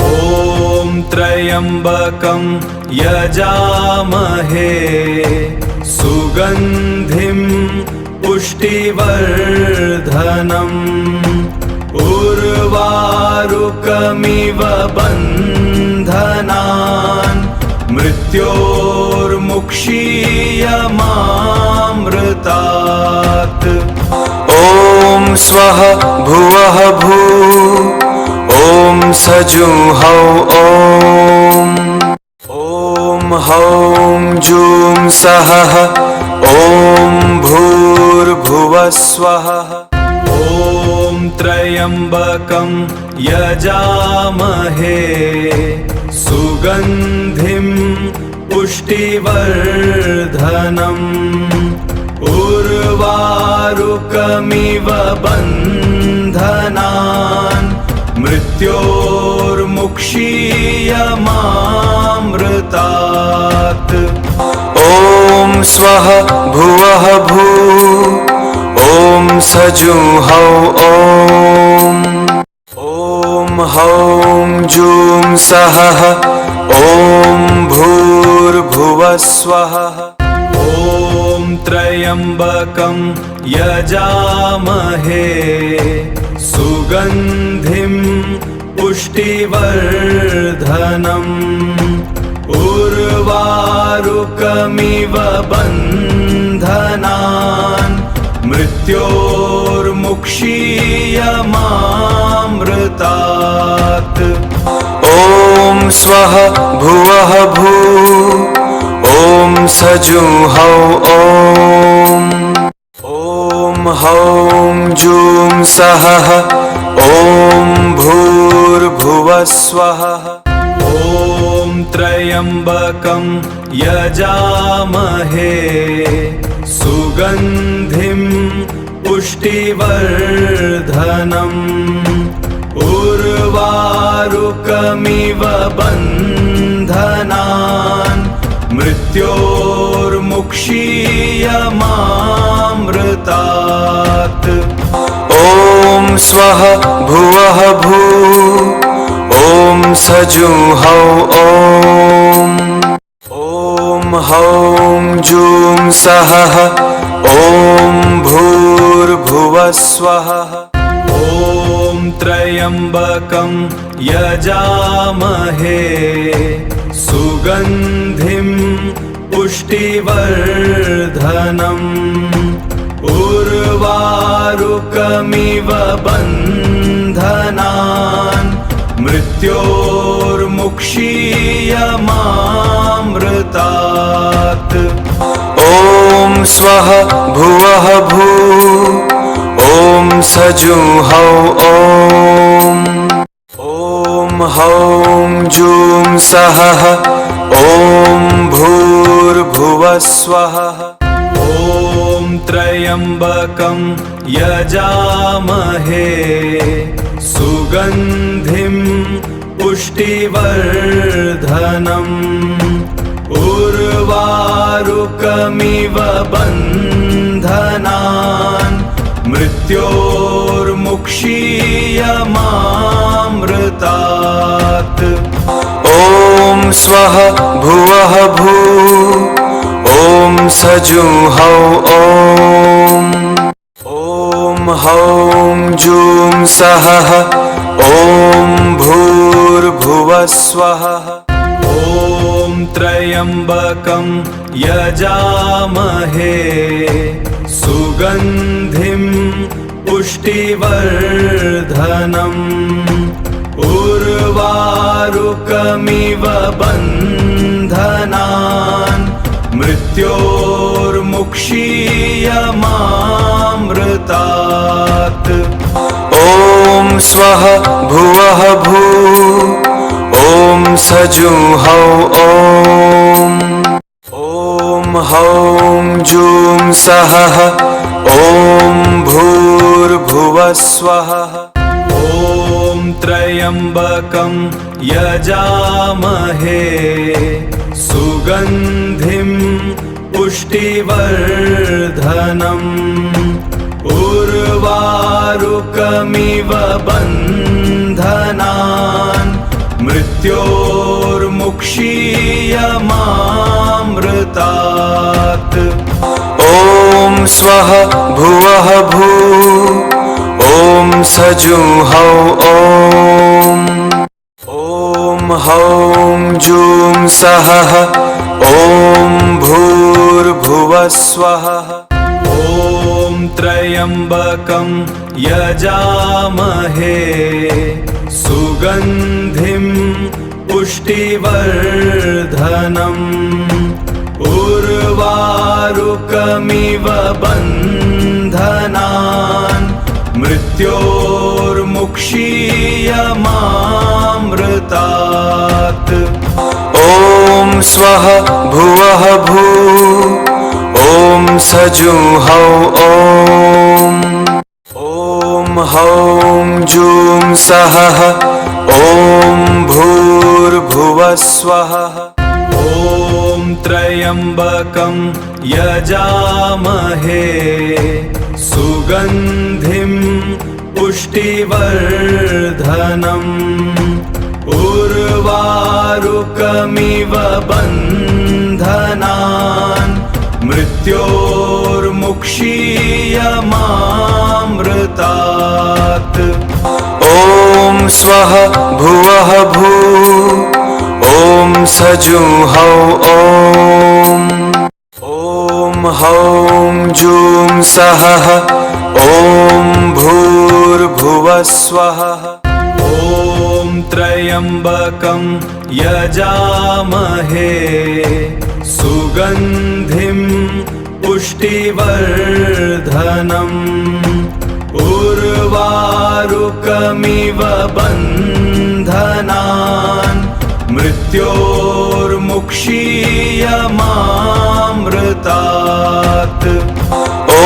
ॐ त्र्यम्बकं यजामहे सुगन्धिं पुष्टिवर्धनम् उर्वारुकमिव बन्धनान् मृत्योर्मुक्षीयमामृतात् ॐ स्वः भुवः भू ॐ सजुहौ ॐ हौं जूं सः ॐ भूर्भुवः स्वः ॐ त्र्यम्बकं यजामहे सुगन्धिं पुष्टिवर्धनम् उर्वारुकमिव बन्धनान् मृत्योर्मुक्षीयमामृतात् ॐ स्वः भुवः भू ॐ सजुहौ ॐ हौं जूं सः ॐ भूर्भुवः स्वः ॐ त्र्यम्बकं यजामहे सुगन्धिं पुष्टिवर्धनम् उर्वारुकमिव बन्धनान् मृत्योर्मुक्षीयमामृतात्। ॐ स्वः भुवः भू ॐ सजुहौ ॐ हौं जूं सः ॐ भूर्भुवः स्वः। ॐ त्र्यम्बकं यजामहे सुगन्धिं पुष्टिवर्धनम् उर्वारुकमिव बन्धनान् मृत्योर्मुक्षीयमामृतात्। ॐ स्वः भुवः भू ॐ सजुहौ ॐ हौं जूं सः ॐ भूर्भुवः स्वः। ॐ त्र्यम्बकं यजामहे सुगन्धिं पुष्टिवर्धनम् उर्वारुकमिव बन्धनान् मृत्योर्मुक्षीयमामृतात्। ॐ स्वः भुवः भू ॐ सजुहौ ॐ हौं जूं सः ॐ भूर्भुवः स्वः। ॐ त्र्यम्बकं यजामहे सुगन्धिं पुष्टिवर्धनम् उर्वारुकमिव बन्धनान् मृत्योर्मुक्षीयमामृतात्। ॐ स्वः भुवः भू ॐ सजुहौ ॐ हौं जूं सः ॐ भूर्भुवः स्वः। ॐ त्र्यम्बकं यजामहे सुगन्धिं पुष्टिवर्धनम् उर्वारुकमिव बन्धनान् मृत्योर्मुक्षीयमामृतात्। ॐ स्वः भुवः भू ॐ सजुहौ ॐ हौं जूं सः ॐ भूर्भुवः स्वः। ॐ त्र्यम्बकं यजामहे सुगन्धिं पुष्टिवर्धनम् उर्वारुकमिव बन्धनान् मृत्योर्मुक्षीयमामृतात्। ॐ स्वः भुवः भू ॐ सजुहौ ॐ हौं जूं सः ॐ भूर्भुवः स्वः। ॐ त्र्यम्बकं यजामहे सुगन्धिं पुष्टिवर्धनम् उर्वारुकमिव बन्धनान् मृत्योर्मुक्षीयमामृतात्। ॐ स्वः भुवः भू ॐ सजुहौ ॐ हौं जूं सः ॐ भूर्भुवः स्वः। ॐ त्र्यम्बकं यजामहे सुगन्धिं पुष्टिवर्धनम् उर्वारुकमिव बन्धनान् मृत्योर्मुक्षीयमामृतात्। मृत्योर्मुक्षीयमामृतात्। ॐ स्वः भुवः भू ॐ सजुंहौ ॐ हौं जूं सः ॐ भूर्भुवः स्वः। ॐ त्र्यम्बकं यजामहे सुगन्धिं पुष्टिवर्धनम् उर्वारुकमिव बन्धनान् मृत्योर्मुक्षीयमामृतात्। ॐ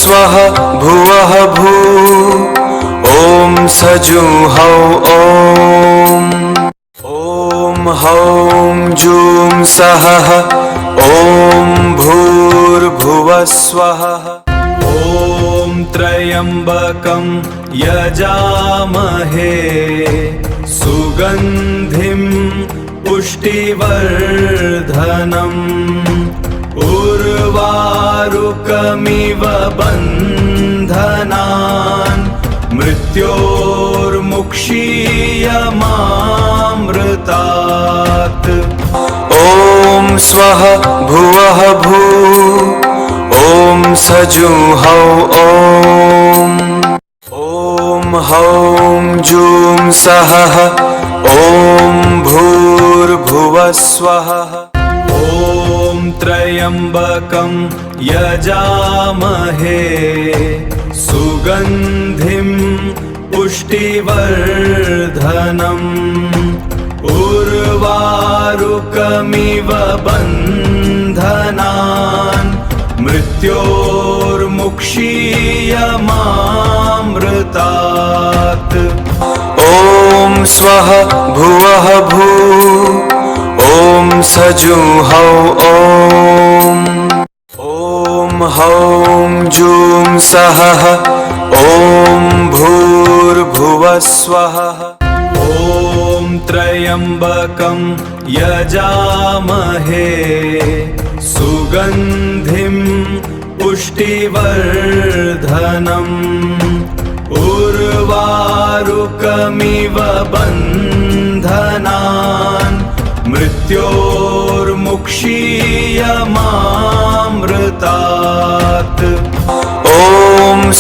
स्वः भुवः भू ॐ सजुंहौ ॐ हौं जूं सः ॐ भूर्भुवः स्वः। ॐ त्र्यम्बकं यजामहे सुगन्धिं पुष्टिवर्धनम् उर्वारुकमिव बन्धनान् मृत्योर्मुक्षीयमामृतात्। ॐ स्वः भुवः भू ॐ सजुंहौ ॐ हौं जूं सः ॐ भूर्भुवः स्वः। ॐ त्र्यम्बकं यजामहे सुगन्धिं पुष्टिवर्धनम् उर्वारुकमिव बन्धनान् मृत्योर्मुक्षीयमामृतात्। ॐ स्वः भुवः भू ॐ सजुंहौ ॐ हौं जूं सः ॐ भूर्भुवः स्वः। ॐ त्र्यम्बकं यजामहे सुगन्धिं पुष्टिवर्धनम् उर्वारुकमिव बन्धनान् मृत्योर्मुक्षीयमामृतात्। ॐ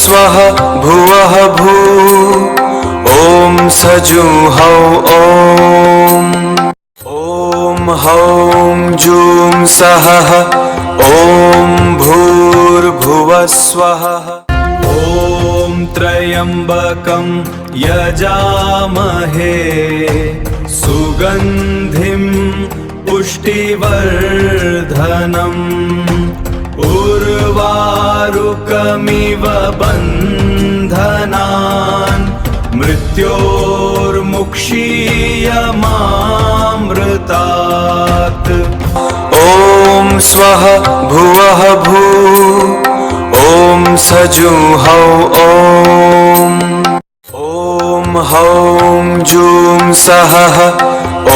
स्वः भुवः भू ॐ सजुंहौ ॐ हौं जूं सः ॐ भूर्भुवः स्वः। ॐ त्र्यम्बकं यजामहे सुगन्धिं पुष्टिवर्धनम् उर्वारुकमिव बन्धनान् मृत्योर्मुक्षीयमामृतात्। ॐ स्वः भुवः भू ॐ सजुंहौ ॐ हौं जूं सः ॐ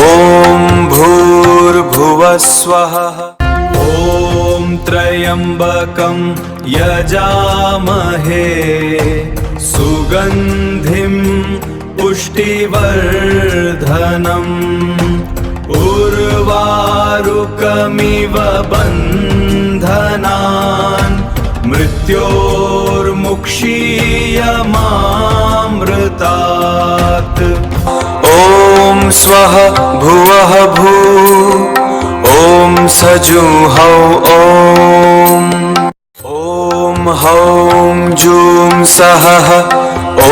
भूर्भुवः स्वः। ॐ त्र्यम्बकं यजामहे सुगन्धिं पुष्टिवर्धनम् उर्वारुकमिव बन्धनान् मृत्योर्मुक्षीयमामृतात्। ॐ स्वः भुवः भू ॐ सजुंहौ ॐ हौं जूं सः ॐ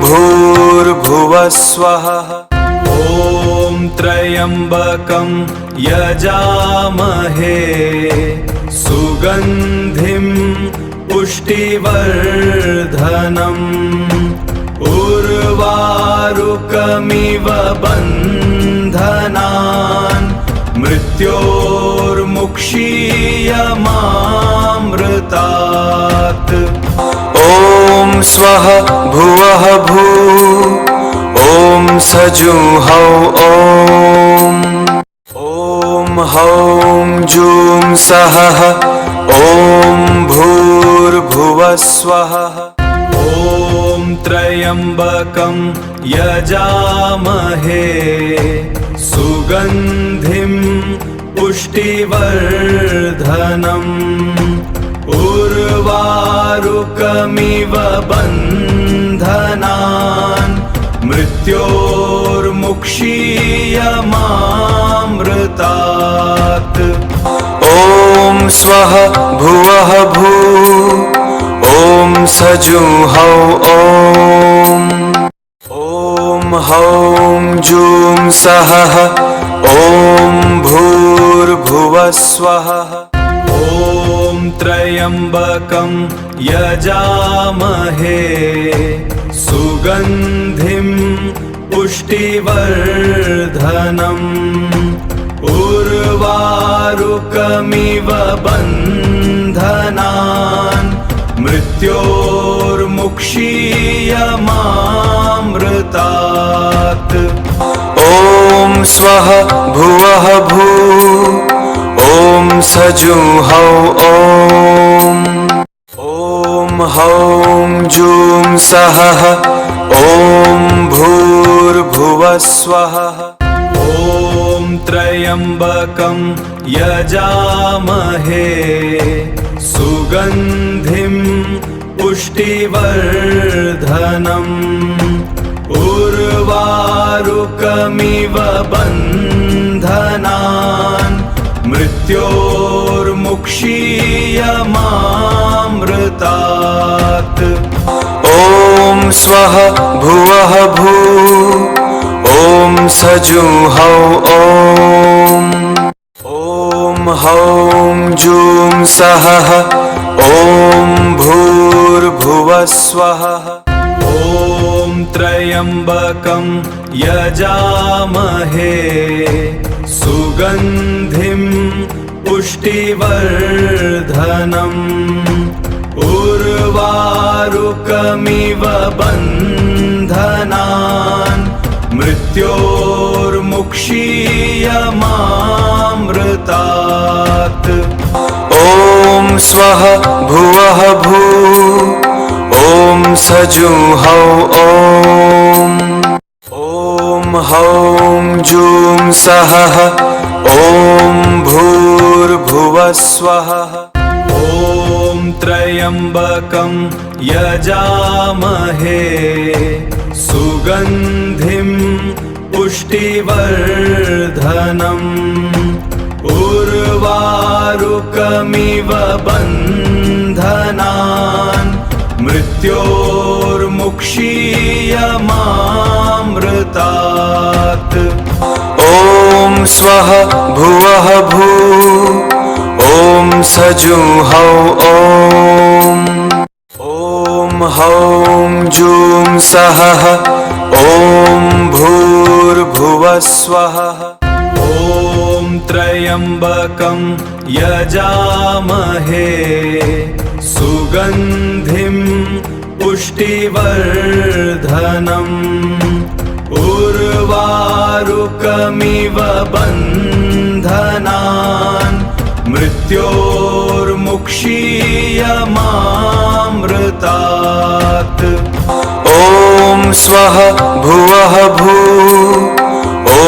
भूर्भुवः स्वः। ॐ त्र्यम्बकं यजामहे सुगन्धिं पुष्टिवर्धनम् उर्वारुकमिव बन्धनान् मृत्योर्मुक्षीयमामृतात्। ॐ स्वः भुवः भू ॐ सजुंहौ ॐ हौं जूं सः ॐ भू यजामहे सुगन्धिं पुष्टिवर्धनम् उर्वारुकमिव बन्धनान् मृत्योर्मुक्षीयमामृतात्। ॐ स्वः भुवः भू ॐ सजुहौ ॐ हौं जूं सः ॐ भूर्भुवः स्वः। ॐ त्र्यम्बकं यजामहे सुगन्धिं पुष्टिवर्धनम् उर्वारुकमिव बन्धनान् मृत्योर्मुक्षीयमामृतात्। ॐ स्वः भुवः भू ॐ सजुहौ ॐ हौं जूं सः ॐ भूर्भुवः स्वः। ॐ त्र्यम्बकं यजामहे सुगन्धिं पुष्टिवर्धनम् उर्वारुकमिव बन्धनान् मृत्योर्मुक्षीयमामृतात्। ॐ स्वः भुवः भू ॐ सजुहौ ॐ हौं जूं सः ॐ भूर्भुवः स्वः। ॐ त्र्यम्बकं यजामहे सुगन्धिं पुष्टिवर्धनम् उर्वारुकमिव बन्धनान् मृत्योर्मुक्षीयमामृतात्। ॐ स्वः भुवः भू ॐ सजुहौ ॐ हौं जूं सः ॐ भूर्भुवः स्वः। ॐ त्र्यम्बकं यजामहे सुगन्धिं पुष्टिवर्धनम् उर्वारुकमिव बन्धनान् मृत्योर्मुक्षीयमामृतात्। ॐ स्वः भुवः भू ॐ सजुहौ ॐ हौं जूं सः ॐ भूर्भुवः स्वः। ॐ त्र्यम्बकं यजामहे सुगन्धिं पुष्टिवर्धनम् उर्वारुकमिव बन्धनान् मृत्योर्मुक्षीयमामृतात्। ॐ स्वः भुवः भू ॐ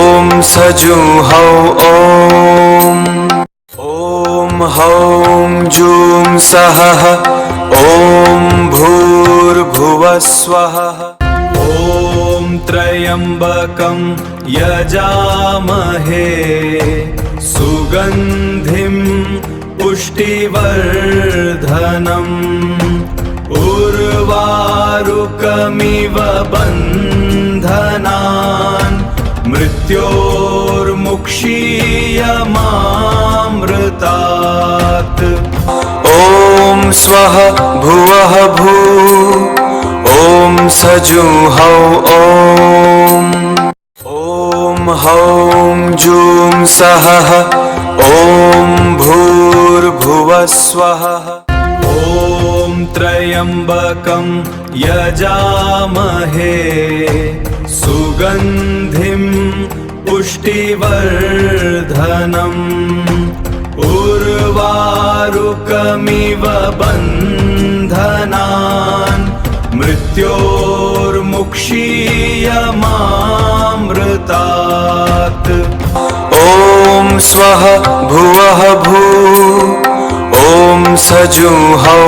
सजुहौ ॐ हौं जूं सः ॐ भूर्भुवः स्वः। ॐ त्र्यम्बकं यजामहे सुगन्धिं पुष्टिवर्धनम् उर्वारुकमिव बन्धनान् मृत्योर्मुक्षीयमामृतात्। ॐ स्वः भुवः भू ॐ सजुहौ ॐ हौं जूं सः ॐ भूर्भुवः स्वः। ॐ त्र्यम्बकं यजामहे सुगन्धिं पुष्टिवर्धनम् उर्वारुकमिव बन्धनान् मृत्योर्मुक्षीयमामृतात्। ज्योतिर्मुक्षीयमामृतात्। ॐ स्वः भुवः भू ॐ सजुहौ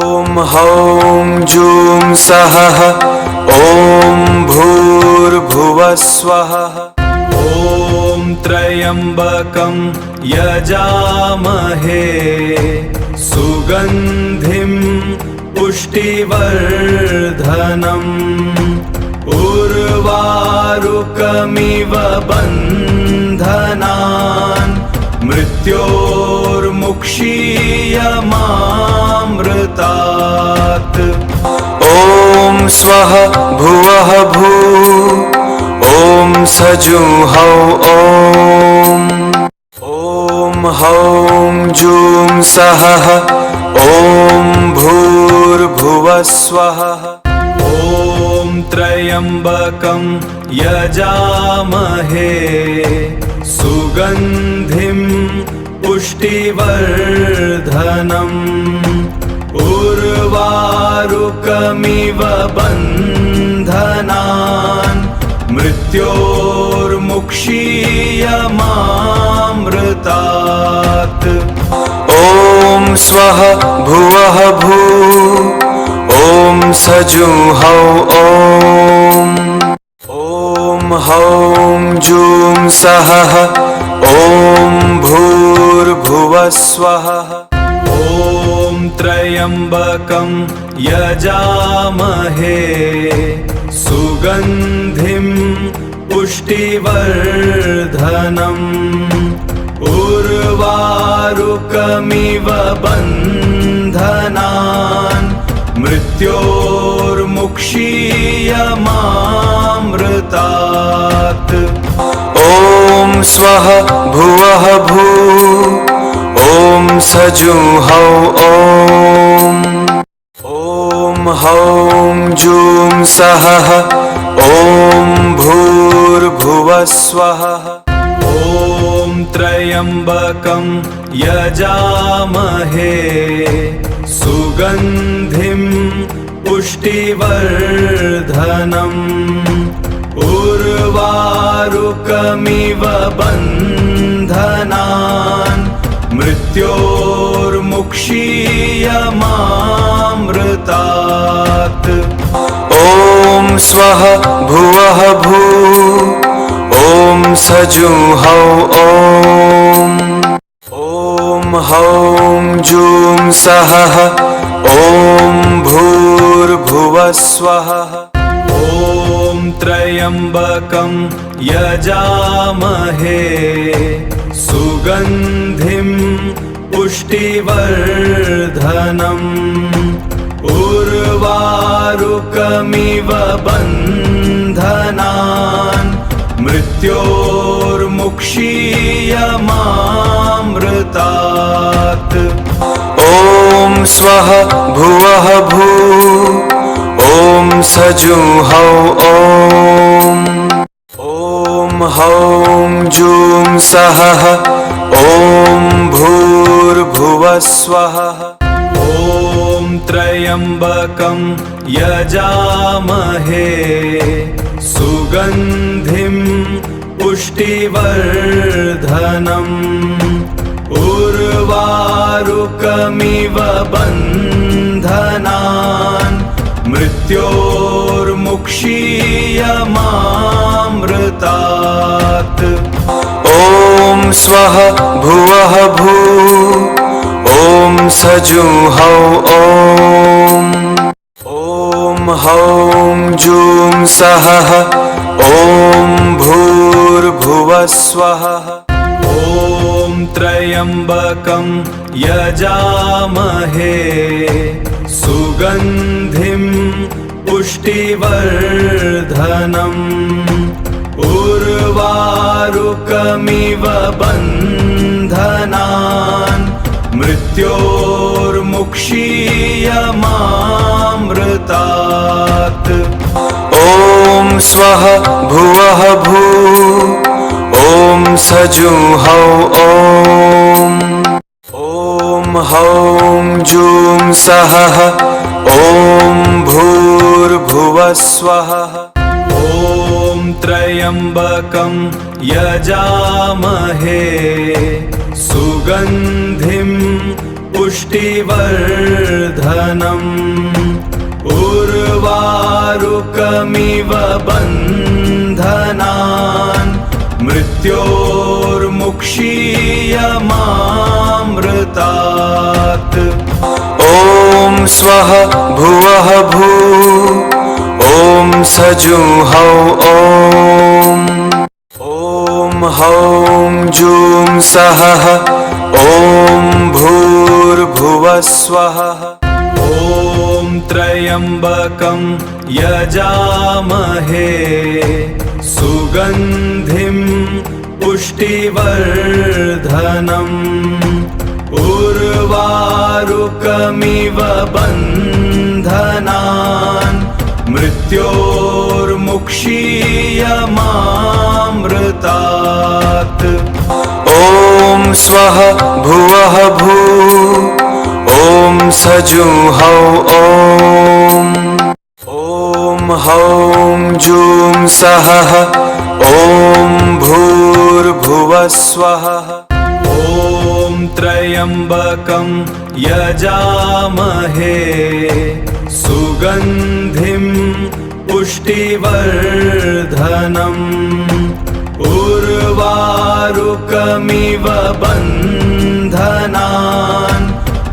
ॐ हौं जूं सः ॐ भूर्भुवः स्वः। ॐ त्र्यम्बकं यजामहे सुगन्धिं पुष्टिवर्धनम्। उर्वारुकमिव बन्धनान् मृत्योर्मुक्षीयमामृतात्। ॐ स्वः भुवः भू ॐ सजुहौ ॐ हौं जूं सः ॐ भूर्भुवः स्वः। ॐ त्र्यम्बकं यजामहे सुगन्धिं पुष्टिवर्धनम्। उर्वारुकमिव बन्धनान् मृत्योर्मुक्षीयमामृतात्। ॐ स्वः भुवः भू ॐ सजुहौ ॐ हौं जूं सः ॐ भूर्भुवः स्वः। ॐ त्र्यम्बकं यजामहे सुगन्धिं पुष्टिवर्धनम्। उर्वारुकमिव बन्धनान् मृत्योर्मुक्षीयमामृतात्। ॐ स्वः भुवः भू ॐ सजुहौ ॐ हौं जूं सः ॐ भूर्भुवः स्वः। ॐ त्र्यम्बकं यजामहे सुगन्धिं पुष्टिवर्धनम्। उर्वारुकमिव बन्धनान् मृत्योर्मुक्षीयमामृतात्। ॐ स्वः भुवः भू ॐ सजुहौ ॐ हौं जूं सः ॐ भूर्भुवः स्वः। ॐ त्र्यम्बकं यजामहे सुगन्धिं पुष्टिवर्धनम्। उर्वारुकमिव बन्धनान् मृत्योर्मुक्षीयमामृतात्। ॐ स्वः भुवः भू ॐ सजुहौ ॐ हौं जूं सः ॐ भूर्भुवः स्वः। ॐ त्र्यम्बकं यजामहे सुगन्धिं पुष्टिवर्धनम्। उर्वारुकमिव बन्धनान् मृत्योर्मुक्षीयमामृतात्। ॐ स्वः भुवः भू ॐ सजुहौ ॐ हौं जूं सः ॐ भूर्भुवः स्वः। ॐ त्र्यम्बकं यजामहे सुगन्धिं पुष्टिवर्धनम्। उर्वारुकमिव बन्धनान् मृत्योर्मुक्षीयमामृतात्। ॐ स्वः भुवः भू ॐ सजुहौ ॐ हौं जूं सः ॐ भू भूर्भुवः स्वः। ॐ त्र्यम्बकं यजामहे सुगन्धिं पुष्टिवर्धनम् उर्वारुकमिव बन्धनान् मृत्योर्मुक्षीयमामृतात्। ॐ स्वः भुवः भूः ॐ सजुहौ ॐ हौं जूं सः ॐ भूर्भुवः स्वः। ॐ त्र्यम्बकं यजामहे सुगन्धिं पुष्टिवर्धनम् उर्वारुकमिव बन्धनान् मृत्योर्मुक्षीयमामृतात्। ॐ स्वः भुवः भूः ॐ सजुहौ ॐ हौं जूं सः ॐ भूर्भुवः स्वः। ॐ त्र्यम्बकं यजामहे सुगन्धिं पुष्टिवर्धनम् उर्वारुकमिव बन्धनान्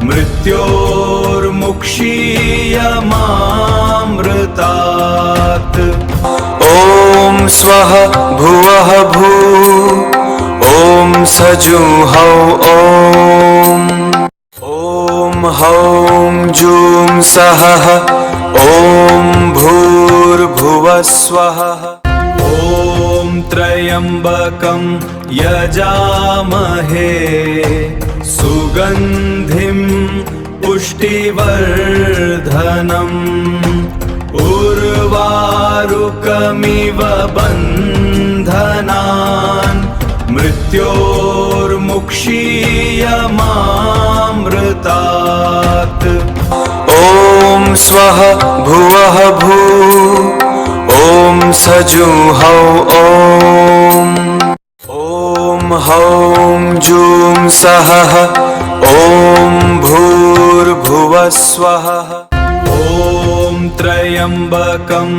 मृत्योर्मुक्षीयमामृतात्। ॐ स्वः भुवः भूः ॐ सजुहौ ॐ हौं जूं सः ॐ भूर्भुवः स्वः। ॐ त्र्यम्बकं यजामहे सुगन्धिं पुष्टिवर्धनम् उर्वारुकमिव बन्धनान् मृत्योर्मुक्षीयमामृतात्। ॐ स्वः भुवः भूः ॐ सजुहौ ॐ हौं जूं सः ॐ भूर्भुवः स्वः। ॐ त्र्यम्बकं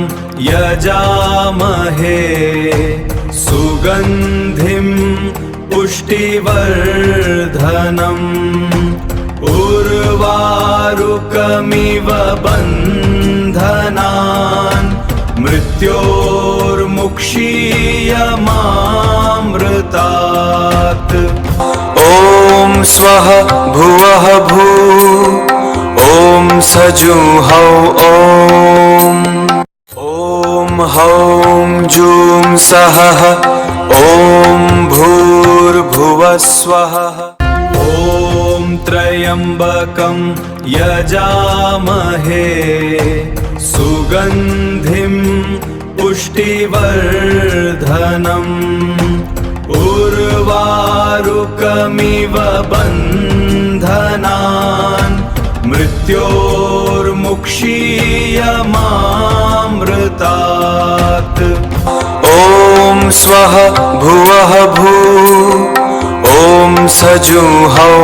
यजामहे सुगन्धिं पुष्टिवर्धनम् उर्वारुकमिव बन्धनान् मृत्योर्मुक्षीयमामृतात्। ॐ स्वः भुवः भूः ॐ सजुहौ ॐ हौं जूं सः ॐ भूर्भुवः स्वः। ॐ त्र्यम्बकं यजामहे सुगन्धिं पुष्टिवर्धनम् उर्वारुकमिव बन्धनान् मृत्योर्मुक्षीयमामृतात्। ॐ स्वः भुवः भूः ॐ सजुहौ